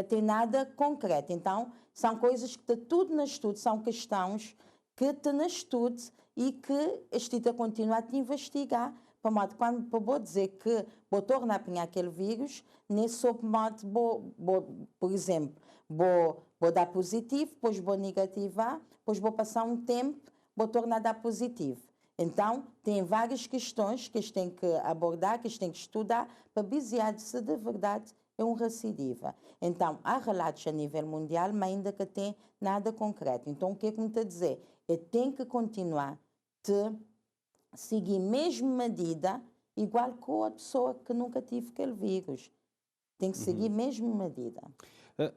tem nada concreto. Então, são coisas que tudo no estudo, são questões que estão no estudo e que este está a continuar a investigar. Para modo, quando vou dizer que vou tornar a apanhar aquele vírus, nesse modo, por exemplo, vou dar positivo, depois vou negativar, depois vou passar um tempo, vou tornar a dar positivo. Então, tem várias questões que eles têm que abordar, que eles têm que estudar, para basear se de verdade é um recidiva. Então, há relatos a nível mundial, mas ainda que tem nada concreto. Então, o que é que me está a dizer? Eu tenho que continuar a seguir a mesma medida, igual que a pessoa que nunca tive aquele vírus. Tem que seguir a mesma medida.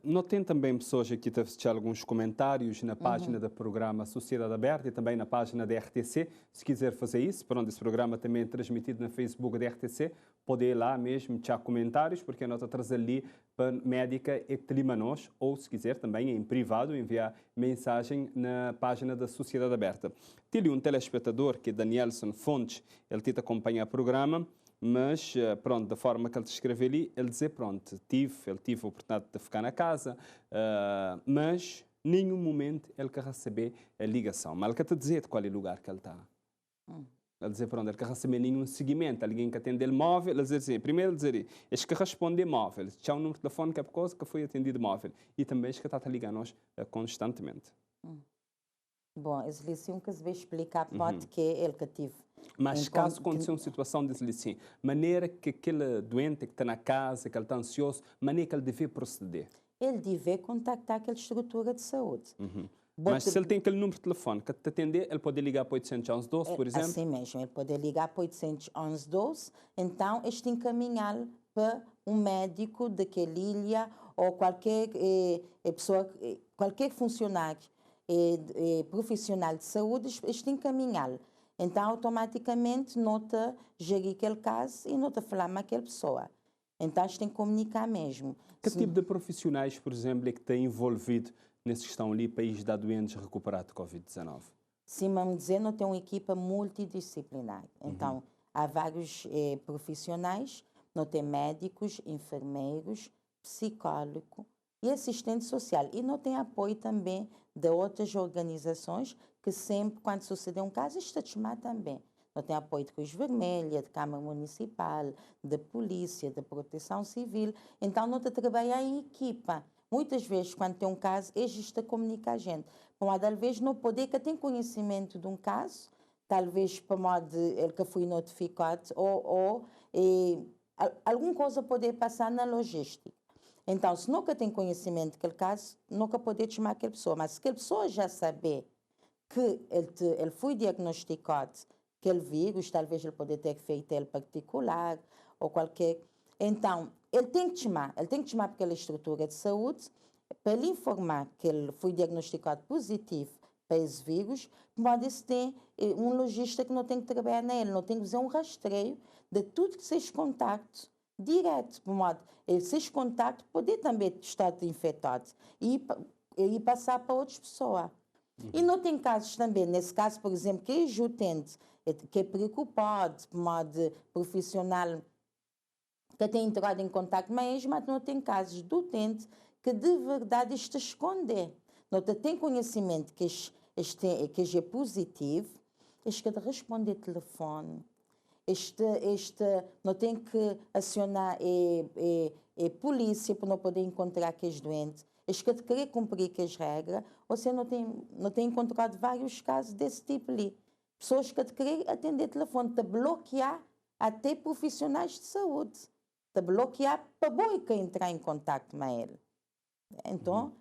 Não tem também pessoas aqui a assistir alguns comentários na página do programa Sociedade Aberta e também na página da RTC. Se quiser fazer isso, pronto, esse programa também é transmitido na Facebook da RTC. Pode ir lá mesmo, deixar comentários, porque nós trazemos ali para a médica e nós, ou se quiser também em privado enviar mensagem na página da Sociedade Aberta. Tem um telespectador que é Danielson Fontes, ele tenta acompanhar o programa. Mas, pronto, da forma que ele escreveu ali, ele diz, pronto, ele tive a oportunidade de ficar na casa, mas nenhum momento ele quer receber a ligação. Mas ele quer te dizer de qual é o lugar que ele está. Ele diz, pronto, ele quer receber nenhum seguimento. Alguém que atende ele móvel, ele diz assim, primeiro ele diz, este que responde móvel, já um número de telefone que é por causa que foi atendido móvel. E também este que está a ligar nós constantemente. Bom, esse lição que se vai explicar pode que é ele que tive. Mas caso aconteça uma situação desse assim, maneira que aquele doente que está na casa, que ele está ansioso, maneira que ele deve proceder? Ele deve contactar aquela estrutura de saúde. Mas se ele tem aquele número de telefone que te atender, ele pode ligar para 811-12, por exemplo? Assim mesmo, ele pode ligar para 811-12, então este encaminhá-lo para um médico daquela ilha ou qualquer pessoa, qualquer funcionário profissional de saúde, este encaminhá-lo. Então, automaticamente, nota gerir aquele caso e nota falar com aquela pessoa. Então, a gente tem que comunicar mesmo. Que tipo de profissionais, por exemplo, é que têm envolvido nessa questão ali para ajudar doentes a recuperar de Covid-19? Sim, vamos dizer, não tem uma equipa multidisciplinar. Então, há vários profissionais, não tem médicos, enfermeiros, psicólogo e assistente social. E não tem apoio também de outras organizações que sempre, quando suceder um caso, está a chamar também. Não tem apoio de Cruz Vermelha, de Câmara Municipal, de Polícia, de Proteção Civil. Então, não está a trabalhar em equipa. Muitas vezes, quando tem um caso, eles estão a comunicar a gente. Para talvez não poder, que tem conhecimento de um caso, talvez para modo ele que foi notificado, ou alguma coisa poder passar na logística. Então, se nunca tem conhecimento daquele caso, nunca poder chamar aquela pessoa. Mas se aquela pessoa já saber que ele foi diagnosticado aquele vírus, talvez ele pode ter feito ele particular ou qualquer. Então, ele tem que chamar para aquela estrutura de saúde para lhe informar que ele foi diagnosticado positivo para esse vírus, mas tem um logista que não tem que trabalhar nele, não tem que fazer um rastreio de tudo que seja contacto direto, por modo, esses contactos poder também estar infectado e passar para outras pessoas. E não tem casos também, nesse caso, por exemplo, que é utente, que é preocupado, por modo profissional, que tem entrado em contato mesmo, mas não tem casos do utente que de verdade está a esconder. Não tem conhecimento que este é positivo, este de responder telefone, não tem que acionar a polícia para não poder encontrar aqueles doentes, este que de querer cumprir as regras, você não tem encontrado vários casos desse tipo ali. Pessoas que de querer atender telefone, de bloquear até profissionais de saúde, de bloquear para boica entrar em contato com ele. Então,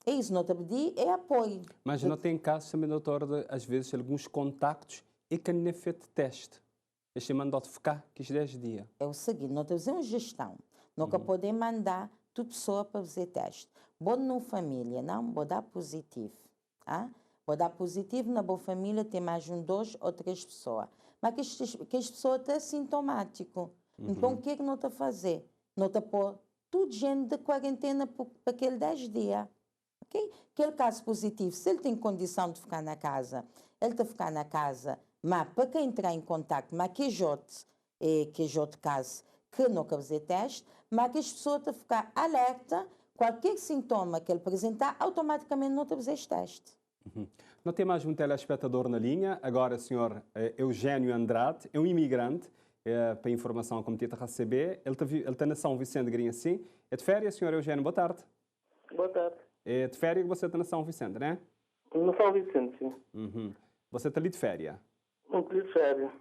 é isso, não te pedir, é apoio. Mas não tem casos também, doutor, de, às vezes, alguns contactos e que não é feito teste. Este mandou-te ficar, que 10 dias. É o seguinte, não te fazer uma gestão. Nunca poder mandar tu pessoa para fazer teste. Bom na família, não? Vou dar positivo. Ah? Vou dar positivo na boa família, tem mais 2 ou 3 pessoas. Mas que as pessoas estão sintomático. Então, o que é que não está a fazer? Não está a pôr tudo gente de quarentena para aquele 10 dias. Okay? Aquele caso positivo, se ele tem condição de ficar na casa, ele está a ficar na casa, mas para quem entrar em contato, mas que é outro caso que não quer fazer teste, mas que as pessoas estão a ficar alerta, qualquer sintoma que ele apresentar, automaticamente não está a fazer teste. Não tem mais um telespectador na linha, agora o senhor Eugênio Andrade, é um imigrante, para a informação como tinha a receber, ele está na São Vicente de Grinhacim. É de férias, senhor Eugênio, boa tarde. Boa tarde. É de férias que você está na São Vicente, não é? No São Vicente, sim. Você está ali de férias? Muito de férias.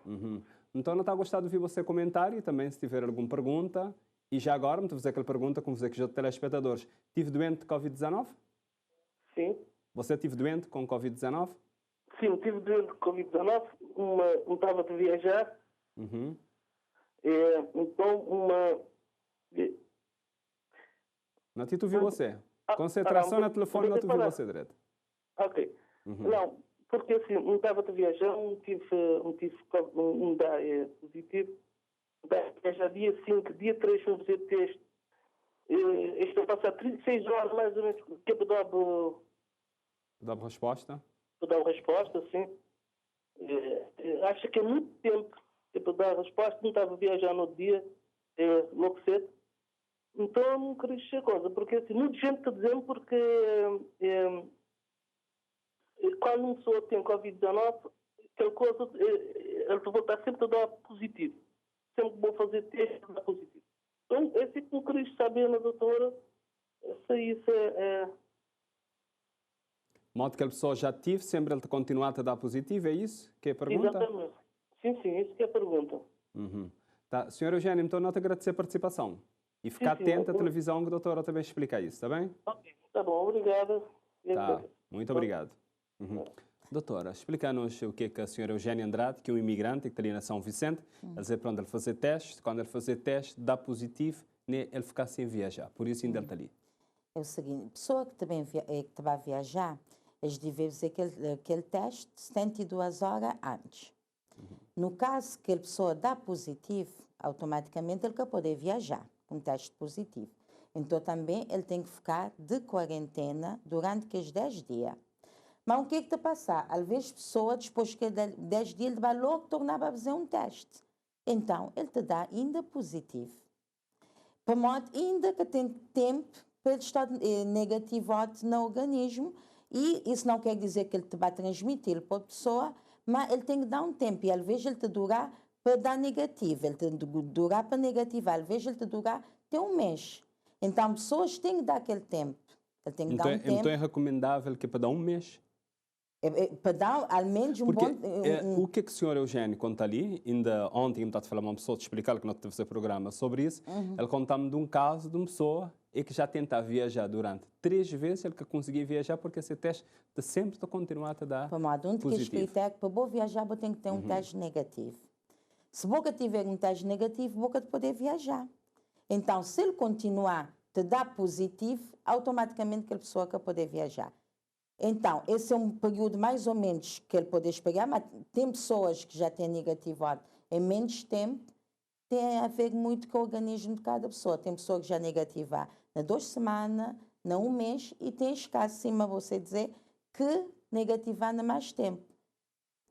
Então, não está a gostar de ouvir você comentar e também se tiver alguma pergunta. E já agora, me fazer aquela pergunta, como você que já telespectadores, tive doente de Covid-19? Sim. Você tive doente com Covid-19? Sim, tive doente de Covid-19, não estava de viajar. Então, Não te ouvi você. Concentração no telefone, não te ouvi você direto. Ok. Não, porque assim, não estava de viajar, não tive positivo. Já dia 5, dia 3 fui fazer teste. Estou a passar 36 horas mais ou menos, que eu Dá resposta? para dar a resposta, sim. Acho que é muito tempo para dar a resposta, não estava a viajar no dia, logo cedo. Então não queria dizer coisa, porque assim, muita gente está dizendo porque quando uma pessoa tem Covid-19, aquela coisa, ele vai estar sempre a dar positivo. Sempre vou fazer teste a dar positivo. Então, é assim que não queria saber na doutora se isso é... De modo que a pessoa já tive, sempre ele te continuar a dar positivo, é isso que é a pergunta? Exatamente. Sim, isso que é a pergunta. Tá. Senhor Eugênio, então não te agradecer a participação. E ficar atento à televisão que a doutora também explica isso, está bem? Ok, está bom, obrigado. Tá, muito obrigado. Doutora, explica-nos o que é que a senhora Eugênia Andrade, que é um imigrante que está ali na São Vicente, ele dizer para onde ele fazer teste, quando ele fazer teste, dá positivo, né, ele ficar sem viajar, por isso ainda ele está ali. É o seguinte, pessoa que também que vai viajar, eles devem fazer aquele teste 72 horas antes. No caso que a pessoa dá positivo, automaticamente ele quer poder viajar com teste positivo. Então também ele tem que ficar de quarentena durante aqueles 10 dias. Mas o que é que está a passar? Às vezes a pessoa, depois que 10 dias, ele vai logo tornar a fazer um teste. Então, ele te dá ainda positivo. Para modo ainda que tem tempo para ele estar negativado no organismo, e isso não quer dizer que ele te vai transmitir para a pessoa, mas ele tem que dar um tempo, e às vezes ele te durar para dar negativo, ele te durar para negativar, às vezes ele te durar até um mês. Então, pessoas têm que dar aquele tempo. Ele tem que dar um tempo. Então é recomendável que para dar um mês? Para dar ao menos um porque, bom... o que é que o senhor Eugênio conta ali? Ainda ontem me está a falar uma pessoa, de explicar que não teve esse programa sobre isso. Ele conta-me de um caso de uma pessoa que já tenta viajar durante 3 vezes, ele que conseguia viajar porque esse teste de sempre está continuar a dar positivo. Para vou viajar, vou ter que ter um teste negativo. Se boca tiver um teste negativo, boca de poder viajar. Então, se ele continuar a dar positivo, automaticamente aquela pessoa quer poder viajar. Então, esse é um período mais ou menos que ele pode esperar, mas tem pessoas que já têm negativado em menos tempo tem a ver muito com o organismo de cada pessoa. Tem pessoa que já negativa na 2 semanas, na 1 mês, e tem casos, cima você dizer, que negativar na mais tempo.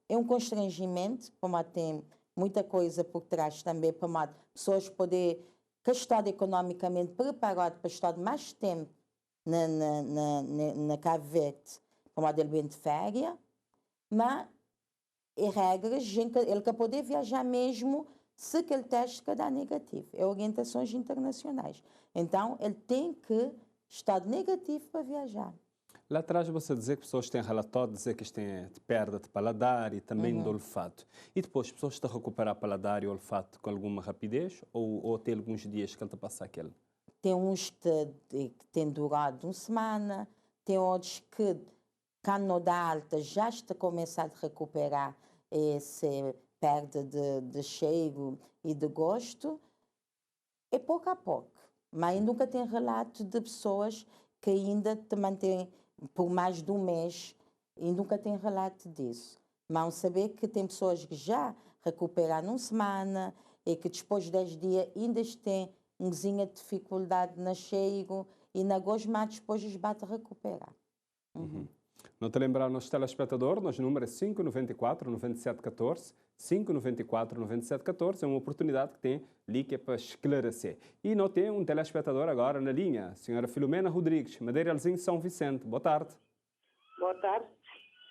É um constrangimento, como tem muita coisa por trás também, para pessoas poderem, que estão economicamente preparadas para estar mais tempo na Cabo Verde, para ele bem de férias, mas em regras, ele quer poder viajar mesmo se aquele teste dá negativo. É orientações internacionais. Então, ele tem que estar negativo para viajar. Lá atrás você dizer que pessoas têm relatório, dizer que têm perda de paladar e também de olfato. E depois, pessoas estão a recuperar paladar e olfato com alguma rapidez ou tem alguns dias que ele está a passar aquele? Tem uns que têm durado 1 semana, tem outros que, quando não dá alta, já está começando a recuperar essa perda de cheiro e de gosto. É pouco a pouco. Mas nunca tem relato de pessoas que ainda te mantêm por mais de 1 mês e nunca tem relato disso. Mas saber que tem pessoas que já recuperaram 1 semana e que depois de 10 dias ainda têm uma de dificuldade na cheiro e na gosto, mas depois os bate a recuperar. Não te lembrar, nosso telespectador, nosso número é 594-9714, 594-9714, é uma oportunidade que tem ali que é para esclarecer. E não tem um telespectador agora na linha, a senhora Filomena Rodrigues, Madeiralzinho, São Vicente. Boa tarde. Boa tarde.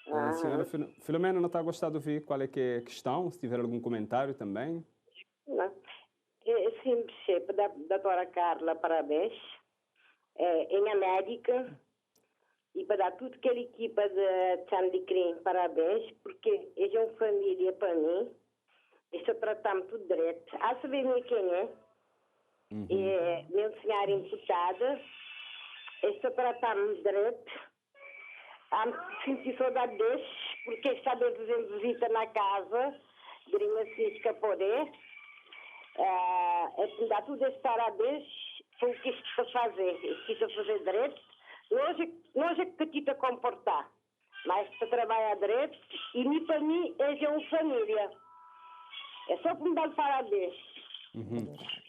A senhora Filomena não está a gostar de ouvir qual é que é a questão, se tiver algum comentário também. Não. É simples, para a doutora Carla, parabéns. Em América, e para dar tudo aquela equipa de Tchandicrim, parabéns, porque eles são família para mim. Estou tratando tudo direito. A saber quem é? Meu senhor imputada. Estou tratando direito. Senti saudade deles, porque está fazendo visita na casa. Grinha Cisca poder. Dá tudo esse parabéns. Foi o que estou a fazer. Estou a fazer direito. Nós é que te comportar, mas para trabalhar direito, e para mim é uma família. É só para me dar parabéns.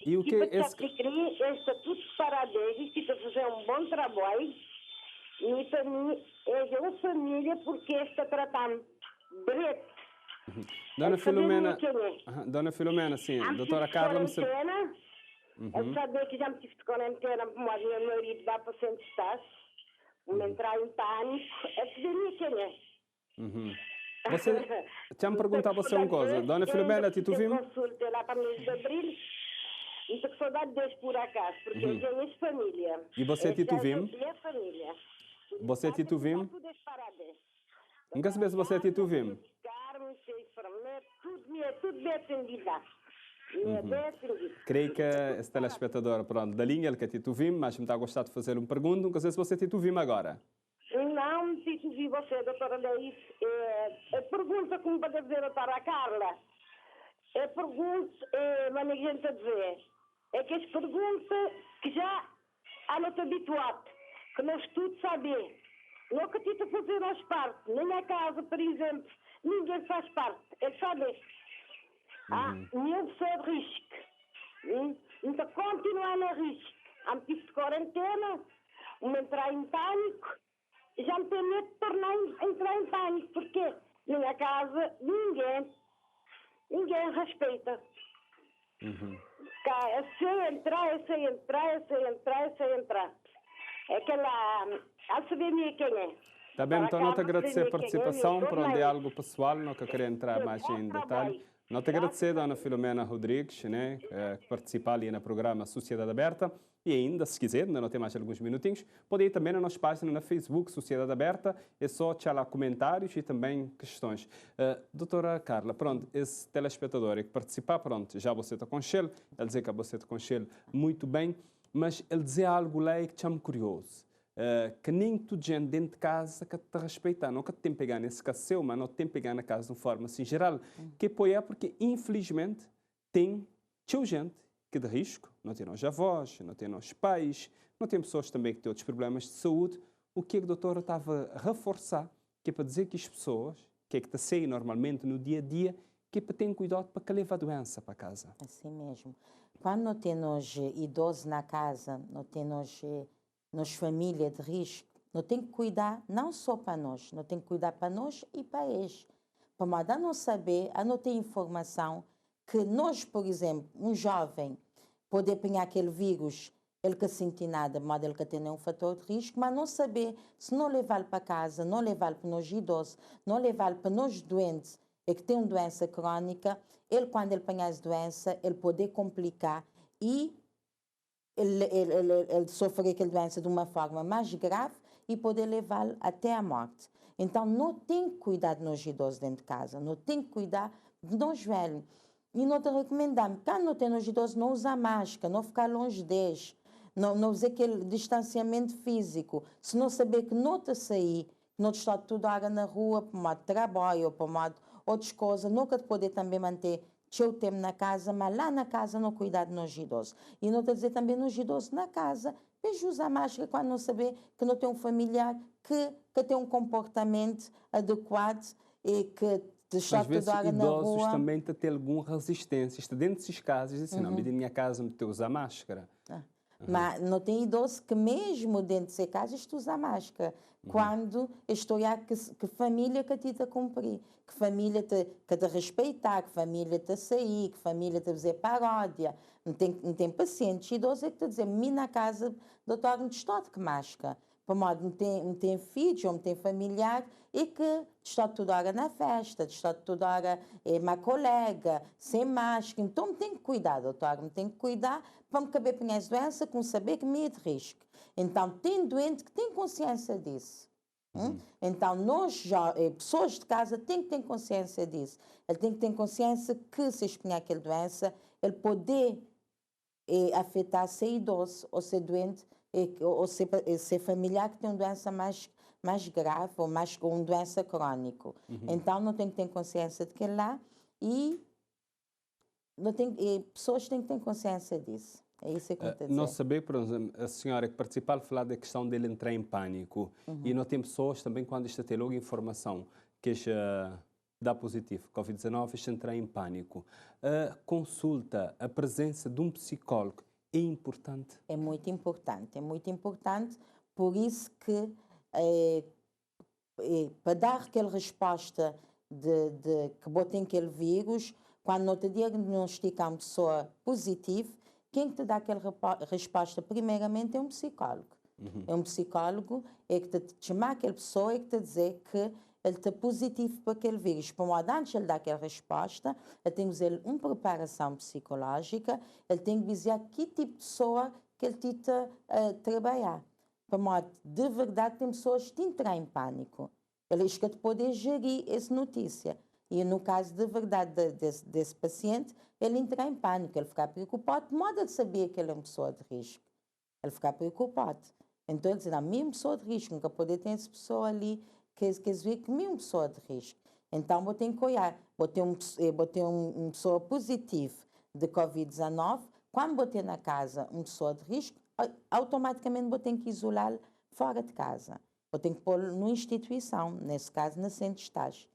E o que é esse... Está tudo parabéns, e estou a fazer um bom trabalho, e para mim é uma família, porque está tratando direito. Dona Filomena, sim, a doutora Carla me sabe... Eu sabia que já me tive de quarentena, como o meu marido vai para Centro Estado. Entrar em pânico, é que quem é. Você, deixa-me perguntar a você uma coisa. Dona Filomena, tu viu? Consulta lá para mês de abril, e estou com saudade deles por acaso, porque eles têm minha família. E você, Tito Vim? Minha família. Você, Tito Vim? Nunca sabia se você, Tito Vim? Tudo bem atendido. Creio que esse telespectador, pronto, da linha, ele que é Tito Vim, mas me está a gostar de fazer uma pergunta. Nunca sei se você é Tito Vim agora. Não, Tito Vim, você, doutora Leís. A pergunta como pode dizer a doutora Carla, a pergunta, mas a gente a dizer, é que as perguntas que já há não te habituado, que nós tudo sabemos. Nunca tive a fazer nós parte, nem a casa, por exemplo, ninguém faz parte, é saber. Nenhum pessoa de risco. Então, continuar no risco. Há motivo de quarentena, entrar em pânico, já me tem medo de tornar entrar em pânico, porque minha casa ninguém respeita. É sem entrar. É aquela... A saber quem é. Está bem, então não te agradecer a participação, por onde é algo pessoal, não que eu queria entrar mais em detalhe. Não te agradecer, Dona Filomena Rodrigues, né, que participa ali no programa Sociedade Aberta. E ainda, se quiser, ainda não tem mais alguns minutinhos, pode ir também na nossa página na Facebook, Sociedade Aberta. É só deixar lá comentários e também questões. Doutora Carla, pronto, esse telespectador que participa, pronto, já você está com ele dizer que você está com ele muito bem, mas ele dizer algo lá que te chama curioso. Que nem tudo gente dentro de casa que te respeita, não que te tem pegar nesse caso seu, mas não te tem pegar na casa de uma forma assim geral. Que apoiar porque, infelizmente, tem gente que de risco, não tem os avós, não tem os pais, não tem pessoas também que têm outros problemas de saúde. O que a doutora estava a reforçar, que é para dizer que as pessoas, que é que está a sair normalmente no dia a dia, que é para ter cuidado para que leve a doença para casa. Assim mesmo. Quando não temos idosos na casa, não temos família de risco, não tem que cuidar não só para nós, não tem que cuidar para nós e para eles. Para modo a não saber, a não ter informação que nós, por exemplo, um jovem pode apanhar aquele vírus, ele que sente nada, de modo ele que tem um fator de risco, mas não saber, se não levar para casa, não levar para nós idosos, não levar para nós doentes, e que tem uma doença crónica, ele quando ele apanhar essa doença, ele pode complicar e ele sofrer aquela doença de uma forma mais grave e poder levá-lo até a morte. Então, não tem que cuidar de nós idosos dentro de casa, não tem que cuidar de nós velhos. E não te recomendamos, quando não tem nós idosos, não usar máscara, não ficar longe deles, não usar aquele distanciamento físico. Se não saber que não te sair, que não te está toda hora na rua, por modo de trabalho ou por modo de outras coisas, nunca te poder também manter seu tempo na casa, mas lá na casa não cuidar de nós idosos. E não te dizer também nos idosos na casa, veja usar máscara quando não saber que não tem um familiar que tem um comportamento adequado e que te está toda hora na rua. Às vezes idosos também têm alguma resistência. Está dentro desses casos, dizem assim, não, me minha casa me usar máscara. Mas não tem idosos que mesmo dentro de ser casa estou usar máscara. Quando estou a que família que te cumprir, que família que te respeitar, que família te sair, que família te fazer paródia. Não tem pacientes idosos que te dizer, me na casa, doutor, não estou de máscara. Para modo, não tem filhos ou não tem familiar e que está toda hora na festa, está toda hora uma colega, sem máscara. Então, tem que cuidar, doutor, tem que cuidar para me caber para essa doença com saber que me é de risco. Então, tem doente que tem consciência disso. Então, nós, já, pessoas de casa, têm que ter consciência disso. Ele tem que ter consciência que, se espinhar aquela doença, ele pode afetar ser idoso ou ser doente ou ser familiar que tem uma doença mais grave ou com uma doença crónica. Então, não tem que ter consciência de que lá e pessoas têm que ter consciência disso. É isso que eu estou a dizer. Nós sabemos, por exemplo, a senhora que participou falar da questão dele entrar em pânico. E nós temos pessoas também, quando está tem logo informação que já dá positivo, Covid-19, está entrar em pânico. A consulta, a presença de um psicólogo é importante? É muito importante, é muito importante. Por isso que, para dar aquela resposta de que botem aquele vírus, quando não te diagnostica uma pessoa positiva, quem te dá aquela resposta primeiramente é um psicólogo. É um psicólogo que te chama aquela pessoa e que te dizer que ele está positivo para aquele vírus. Para modo antes ele dar aquela resposta, ele tem que fazer uma preparação psicológica, ele tem que dizer que tipo de pessoa que ele está a trabalhar. Para modo, de verdade, tem pessoas que entram em pânico. Ele diz que te pode gerir essa notícia. E no caso de verdade desse paciente, ele entra em pânico, ele fica preocupado, de modo a saber que ele é uma pessoa de risco. Ele fica preocupado. Então ele diz, a minha pessoa de risco, nunca pode ter essa pessoa ali que vê que minha pessoa de risco. Então vou ter que olhar, vou ter uma pessoa positiva de Covid-19, quando vou ter na casa uma pessoa de risco, automaticamente vou ter que isolá-lo fora de casa. Vou ter que pô-lo numa instituição, nesse caso na centro de estágio.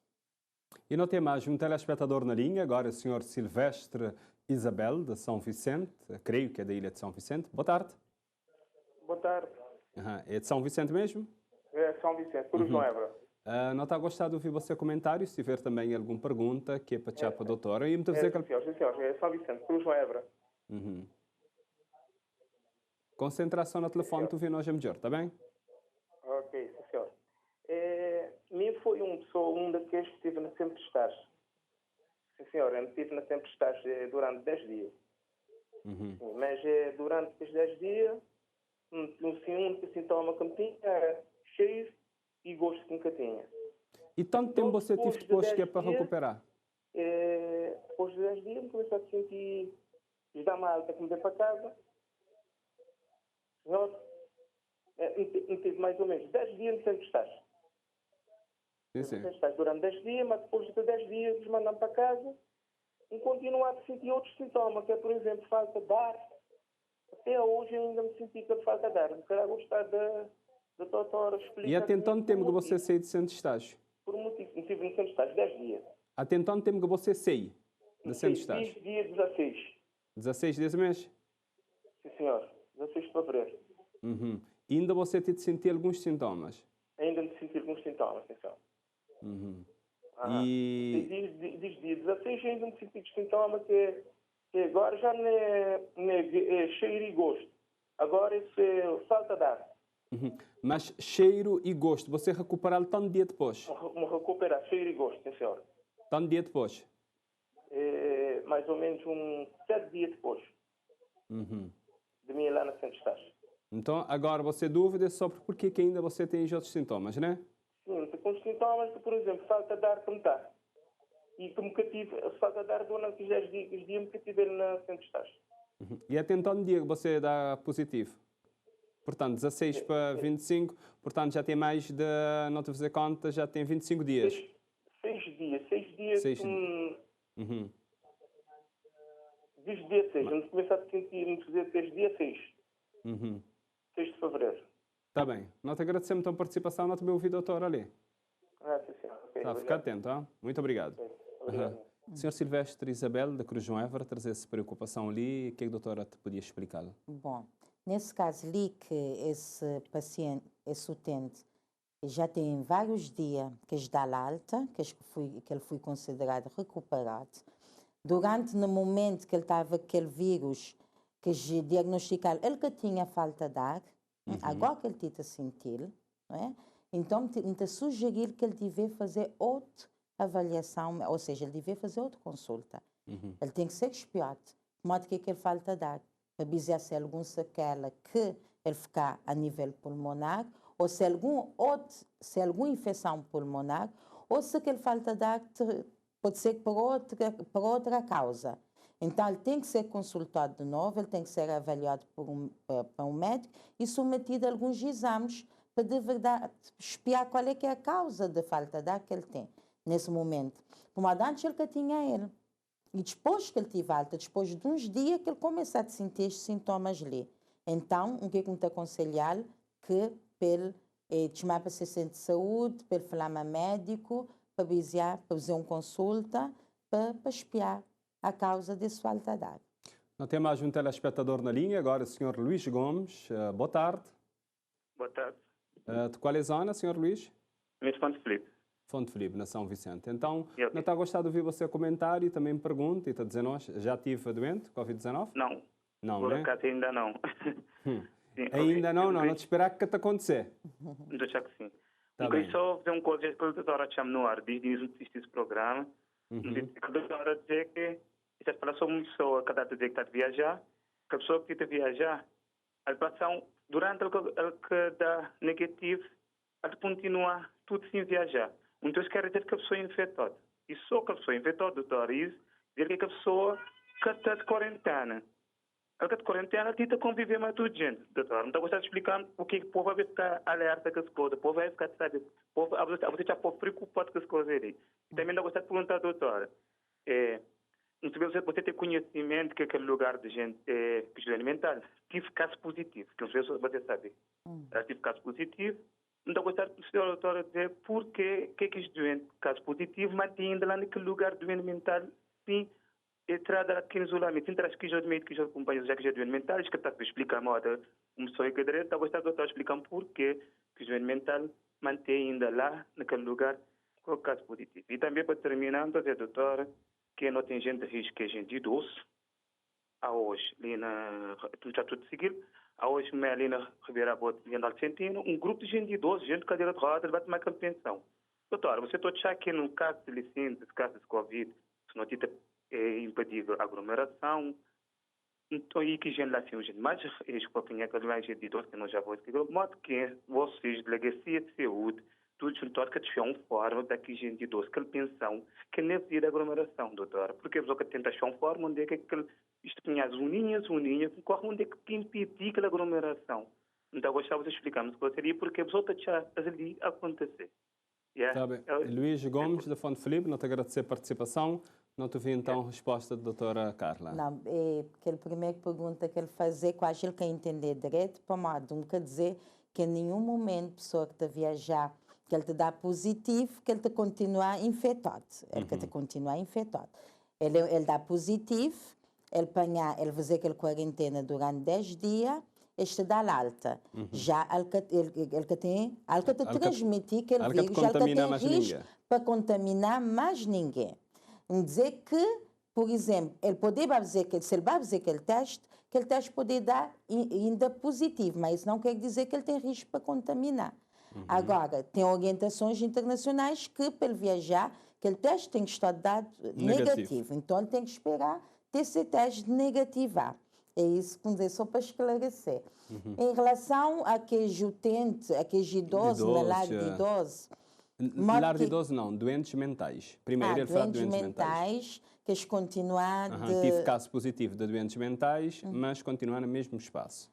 E não tem mais um telespectador na linha, agora o Sr. Silvestre Isabel, de São Vicente, creio que é da ilha de São Vicente. Boa tarde. Boa tarde. É de São Vicente mesmo? É São Vicente, por João Évora. Não está a gostar de ouvir você comentário, se tiver também alguma pergunta, que é para a doutora. E me dizer que... senhor, é São Vicente, por João Évora. Concentração no telefone, tu vê nós é melhor, está bem? Ok, sim, senhor. Mim foi um daqueles que estive na Tempestade. Sim, senhor, eu estive na Tempestade durante 10 dias. Mas durante esses 10 dias, o único sintoma que me tinha era cheiro e gosto que nunca tinha. E tanto tempo você teve depois que é para recuperar? Depois de 10 dias, comecei a sentir dar uma alta que me deu para casa. Senhor, tive mais ou menos 10 dias no Tempestade. Sim. Durante 10 dias, mas depois de 10 dias eles mandam para casa e continuo a sentir outros sintomas, que é, por exemplo, falta de ar. Até hoje eu ainda me senti que falta de ar. Eu quero gostar da doutora explicar. E até tanto tempo que você saiu de centro de estágio? Por um motivo, estive no centro de estágio 10 dias. Até então temos que você sair da centro de estágio. Dia 16. 16 desse mês? Sim, senhor. 16 de fevereiro. Uhum. E ainda você tem de sentir alguns sintomas? Ainda me senti alguns sintomas, sim, senhor. Uhum. Diz dia 16 ainda me senti sintomas que agora já não é cheiro e gosto. Agora isso é falta de ar. Uhum. Mas cheiro e gosto, você recuperar tanto dia depois? Me recuperar cheiro e gosto, sim, senhor. Tanto dia depois? Mais ou menos 7 dias depois. Uhum. De mim lá na Centro de Estágio. Então, agora você dúvida sobre porque que ainda você tem outros sintomas, né? Sim, com os sintomas que, por exemplo, falta de ar que me está. E que me cative, falta de ar durante os 10 dias, me cativei na Centro de Estágio. Uhum. E até então, dia que você dá positivo? Portanto, 16 para 25, portanto já tem mais de, não te fazer conta, já tem 25 dias. 6 dias. 6 dias. Uhum. Diz dia 6. Vamos começar a sentir-me fazer desde dia 6. Uhum. 6 de fevereiro. Está bem. Nós te agradecemos a tua participação, nós também ouvi o doutor ali. Sim, senhor. Okay, tá, fica atento, hein? Muito obrigado. Okay, obrigado. Senhor Silvestre Isabel, da Cruz João Évora, trazer essa preocupação ali, o que a doutora te podia explicar? Bom, nesse caso ali que esse paciente, esse utente, já tem vários dias que está alta, que ele foi considerado recuperado. Durante no momento que ele estava aquele vírus, que diagnosticaram, ele que tinha falta de ar, agora que ele está a sentir, não é? Então, te sugerir que ele devia fazer outra avaliação, ou seja, ele devia fazer outra consulta. Ele tem que ser espiado, de modo que aquele falta de ar, para dizer se alguma sequela que ele ficar a nível pulmonar, ou se alguma infecção pulmonar, ou se aquele falta de ar pode ser por outra causa. Então, ele tem que ser consultado de novo, ele tem que ser avaliado por um médico e submetido a alguns exames para, de verdade, espiar qual é que é a causa da falta de ar que ele tem nesse momento. Como antes ele que tinha ele. E depois que ele tive alta, depois de uns dias que ele começa a sentir estes sintomas ali. Então, o que é que me aconselhar? Que ele chamar para o centro de saúde, para ele falar com o médico, para fazer uma consulta, para espiar a causa desse falta de ar. Nós temos mais um telespectador na linha, agora o Sr. Luís Gomes. Boa tarde. Boa tarde. De qual é a zona, Sr. Luís? Fonte Filipe. Fonte Filipe, na São Vicente. Então, não está a gostar de ouvir você comentar e também me pergunta e está a dizer, nós já tive doente, Covid-19? Não. Não, por né? acaso ainda não. Sim, ainda não, não te esperar que te acontecer. Não achar que sim. Tá eu queria só fazer uma coisa que a doutora chama no ar, desde o início desse programa. A doutora dizer que está a falar sobre uma pessoa que está a dizer que está a viajar, que a pessoa que está a viajar, a passar durante o que dá negativo, a continuar tudo sem viajar. Então isso quer dizer que a pessoa é infectada. E só que a pessoa é infectada, doutora, isso dizer que a pessoa que está de quarentena. A de quarentena tenta conviver mais tudo gente, doutor. Não está gostando de explicar o que o povo vai ficar alerta com as coisas. O povo vai ficar, sabe, você já pode preocupado com as coisas ali. Também não gostando de perguntar, doutora, não sei se você tem conhecimento que aquele lugar de gente que é alimentar tive caso positivo, que não sei se você sabe. Tive caso positivo. Não está gostando de doutora dizer porque que os doentes, caso positivo, mantém ainda lá naquele lugar doente mental, sim, entrada aqui no isolamento, entre as que já admito que já acompanham já que já doente mental, que está a explicar moda, uma pessoa que está a gostar de doutor explicar porque que o doente mental mantém ainda lá naquele lugar com o caso positivo. E também para terminar, estou a dizer, doutora, que não tem gente de risco, que é gente idoso, a hoje, ali na, está tudo seguido, a hoje, ali na Ribeira Boa, ali no Centeno, um grupo de gente idoso, gente de cadeira de rodas, vai tomar pensão. Doutora, você está a achar que no caso de licença, no caso de Covid, se não tem impedir a aglomeração, então e que gente lá assim, gente mais risco para apanhar que mais gente idoso, que nós já vamos explicar, de modo que vocês, delegacia de saúde, tudo junto que tiver uma forma daqui gente idoso, que pensão, que não é de aglomeração, doutora, porque a pessoa que tenta achar uma forma onde é que isto tinha as uninhas, corre onde é que impedir aquela aglomeração. Então, gostava de explicarmos o que seria, porque a pessoa está ali a acontecer. Tá bem. Luís Gomes, da Fonte Filipe, não te agradecer a participação. Não te vi então a resposta da doutora Carla. Não, é aquela primeira pergunta que ele fazer, que eu acho que ele quer entender direito, para modo, não quer dizer que em nenhum momento a pessoa que está a viajar que ele te dá positivo, que ele te continua infectado. Ele que te continua infectado. Ele dá positivo, ele faz aquela quarentena durante 10 dias, este dá alta. Já ele que tem, ele que te transmitir aquele vírus, ele que tem risco para contaminar mais ninguém. Dizer que, por exemplo, ele poderia dizer que se ele vai fazer aquele teste pode dar ainda positivo, mas isso não quer dizer que ele tem risco para contaminar. Agora, tem orientações internacionais que, para ele viajar, aquele teste tem que estar dado negativo. Então, ele tem que esperar ter esse teste negativar. É isso que dizer, só para esclarecer. Em relação a aqueles utentes, aqueles idosos, na lar de idosos... Lar de idosos não, doentes mentais. Primeiro ele fala de doentes mentais. Que eles continuam Tive caso positivo de doentes mentais, mas continuam no mesmo espaço.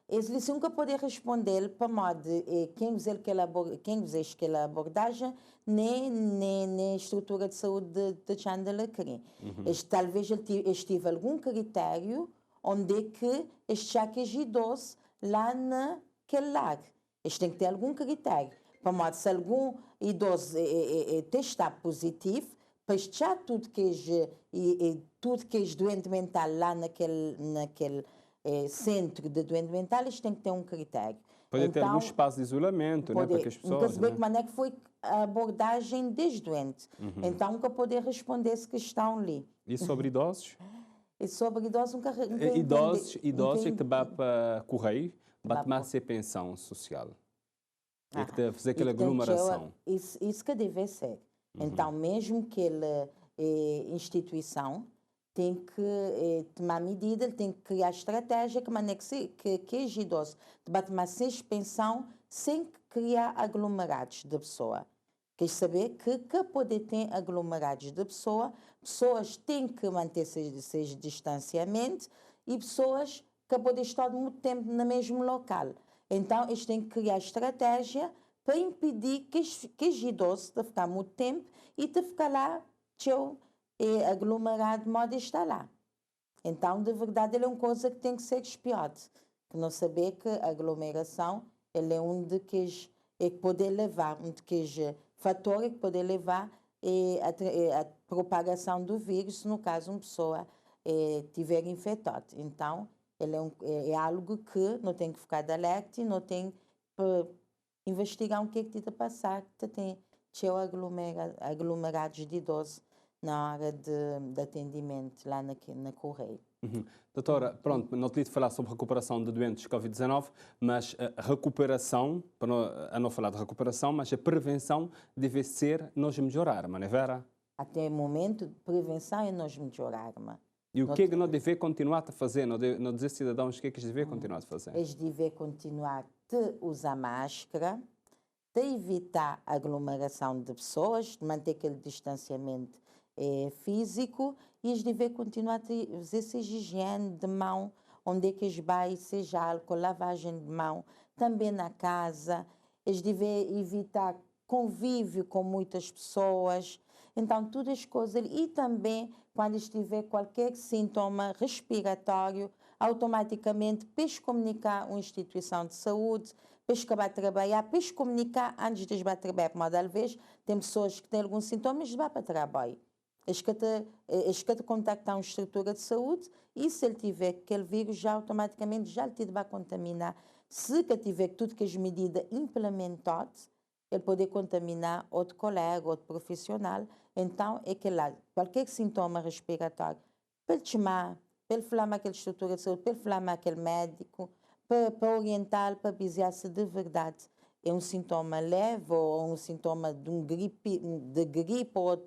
Eles nunca podem responder para modo quem dizer aquela abordagem nem estrutura de saúde de Chandalacrim. Talvez eles tive algum critério onde é que este já que é idoso lá naquele lar. Eles têm que ter algum critério. Para modo se algum idoso testar positivo, para já tudo que é doente mental lá naquele centro de doente mental, eles têm que ter um critério. Pode ter algum espaço de isolamento, né, para que as pessoas... Nunca saber como é que foi a abordagem desde doente. Então, nunca poder responder essa questão ali. E sobre idosos? E sobre idosos, nunca idosos é que vai para correio, vai tomar a pensão social. É que fazer aquela aglomeração. Isso que deve ser. Então, mesmo que ele instituição tem que tomar medida, ele tem que criar estratégia que os idosos vai tomar pensão sem criar aglomerados de pessoa. Quer saber que poder ter aglomerados de pessoas têm que manter esse distanciamento e pessoas que podem estar muito tempo no mesmo local. Então, eles têm que criar estratégia para impedir que os idosos de ficar muito tempo e de ficar lá, aglomerado de modo de estar lá. Então, de verdade, ele é uma coisa que tem que ser espiado. Que não saber que a aglomeração ele é um de que poder levar, um de que fator que poder levar a propagação do vírus, no caso uma pessoa estiver infectada. Então, ele é algo que não tem que ficar de alerta e não tem que investigar o que está a passar, que tem aglomerados de idosos na hora de atendimento lá na Correia. Doutora, pronto, não te falar sobre recuperação de doentes Covid-19, mas a recuperação, para não falar de recuperação, mas a prevenção deve ser nós melhorar, não é vera? Até o momento, prevenção é nós melhorar, E o que é que nós devemos continuar a fazer? Não dizer cidadãos o que é que eles devem continuar a fazer? Eles devem continuar a usar máscara, de evitar a aglomeração de pessoas, de manter aquele distanciamento físico, e eles devem continuar a fazer essa higiene de mão, onde é que eles vai, seja álcool, lavagem de mão, também na casa. Eles devem evitar convívio com muitas pessoas. Então, todas as coisas. E também, quando estiver qualquer sintoma respiratório, automaticamente, para comunicar uma instituição de saúde, para acabar de trabalhar, para comunicar antes de ir trabalhar. Por modo, às vezes, tem pessoas que têm alguns sintomas e vão para trabalho. Eles que contactar uma estrutura de saúde e se ele tiver aquele vírus, já automaticamente já lhe vai contaminar. Se que tiver tudo que as medidas implementadas, ele pode contaminar outro colega, outro profissional. Então, é que lá, qualquer sintoma respiratório, para ele chamar, para ele falar com aquela estrutura de saúde, para ele falar com aquele médico, para orientar, para avisar se de verdade é um sintoma leve ou um sintoma de gripe ou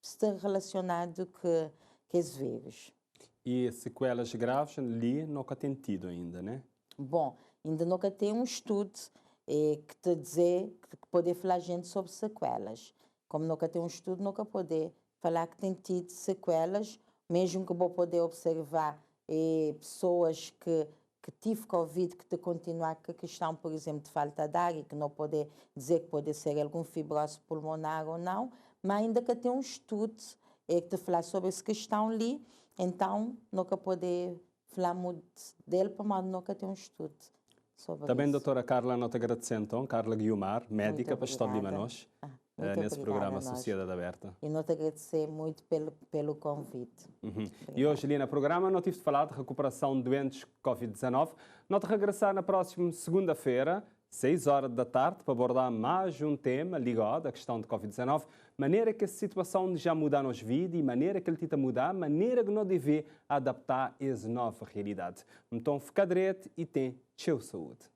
está relacionado com esse vírus. E sequelas graves ali nunca tem tido ainda, né? Bom, ainda nunca tem um estudo que te dizer que pode falar gente sobre sequelas. Como nunca tem um estudo, nunca pode falar que tem tido sequelas, mesmo que vou poder observar pessoas que tive Covid, que te continuar com a questão, por exemplo, de falta de ar e que não pode dizer que pode ser algum fibrose pulmonar ou não, mas ainda que tem um estudo que te falar sobre essa questão ali, então nunca pode falar muito dele, mas nunca tem um estudo sobre Também, isso. doutora Carla, nós te agradecemos, então, Carla Guiomar, médica, pastor de obrigada. Limanos, Muito nesse obrigada programa a nós. Sociedade Aberta. E não te agradecer muito pelo convite. E hoje, ali no programa, nós tivemos de falar de recuperação de doentes Covid-19. Nós te regressar na próxima segunda-feira, 6 horas da tarde, para abordar mais um tema ligado à questão de Covid-19, maneira que a situação já muda nos vidas e maneira que ele tenta mudar, maneira que nós devemos adaptar a essa nova realidade. Então, fica direito e tem tchau saúde.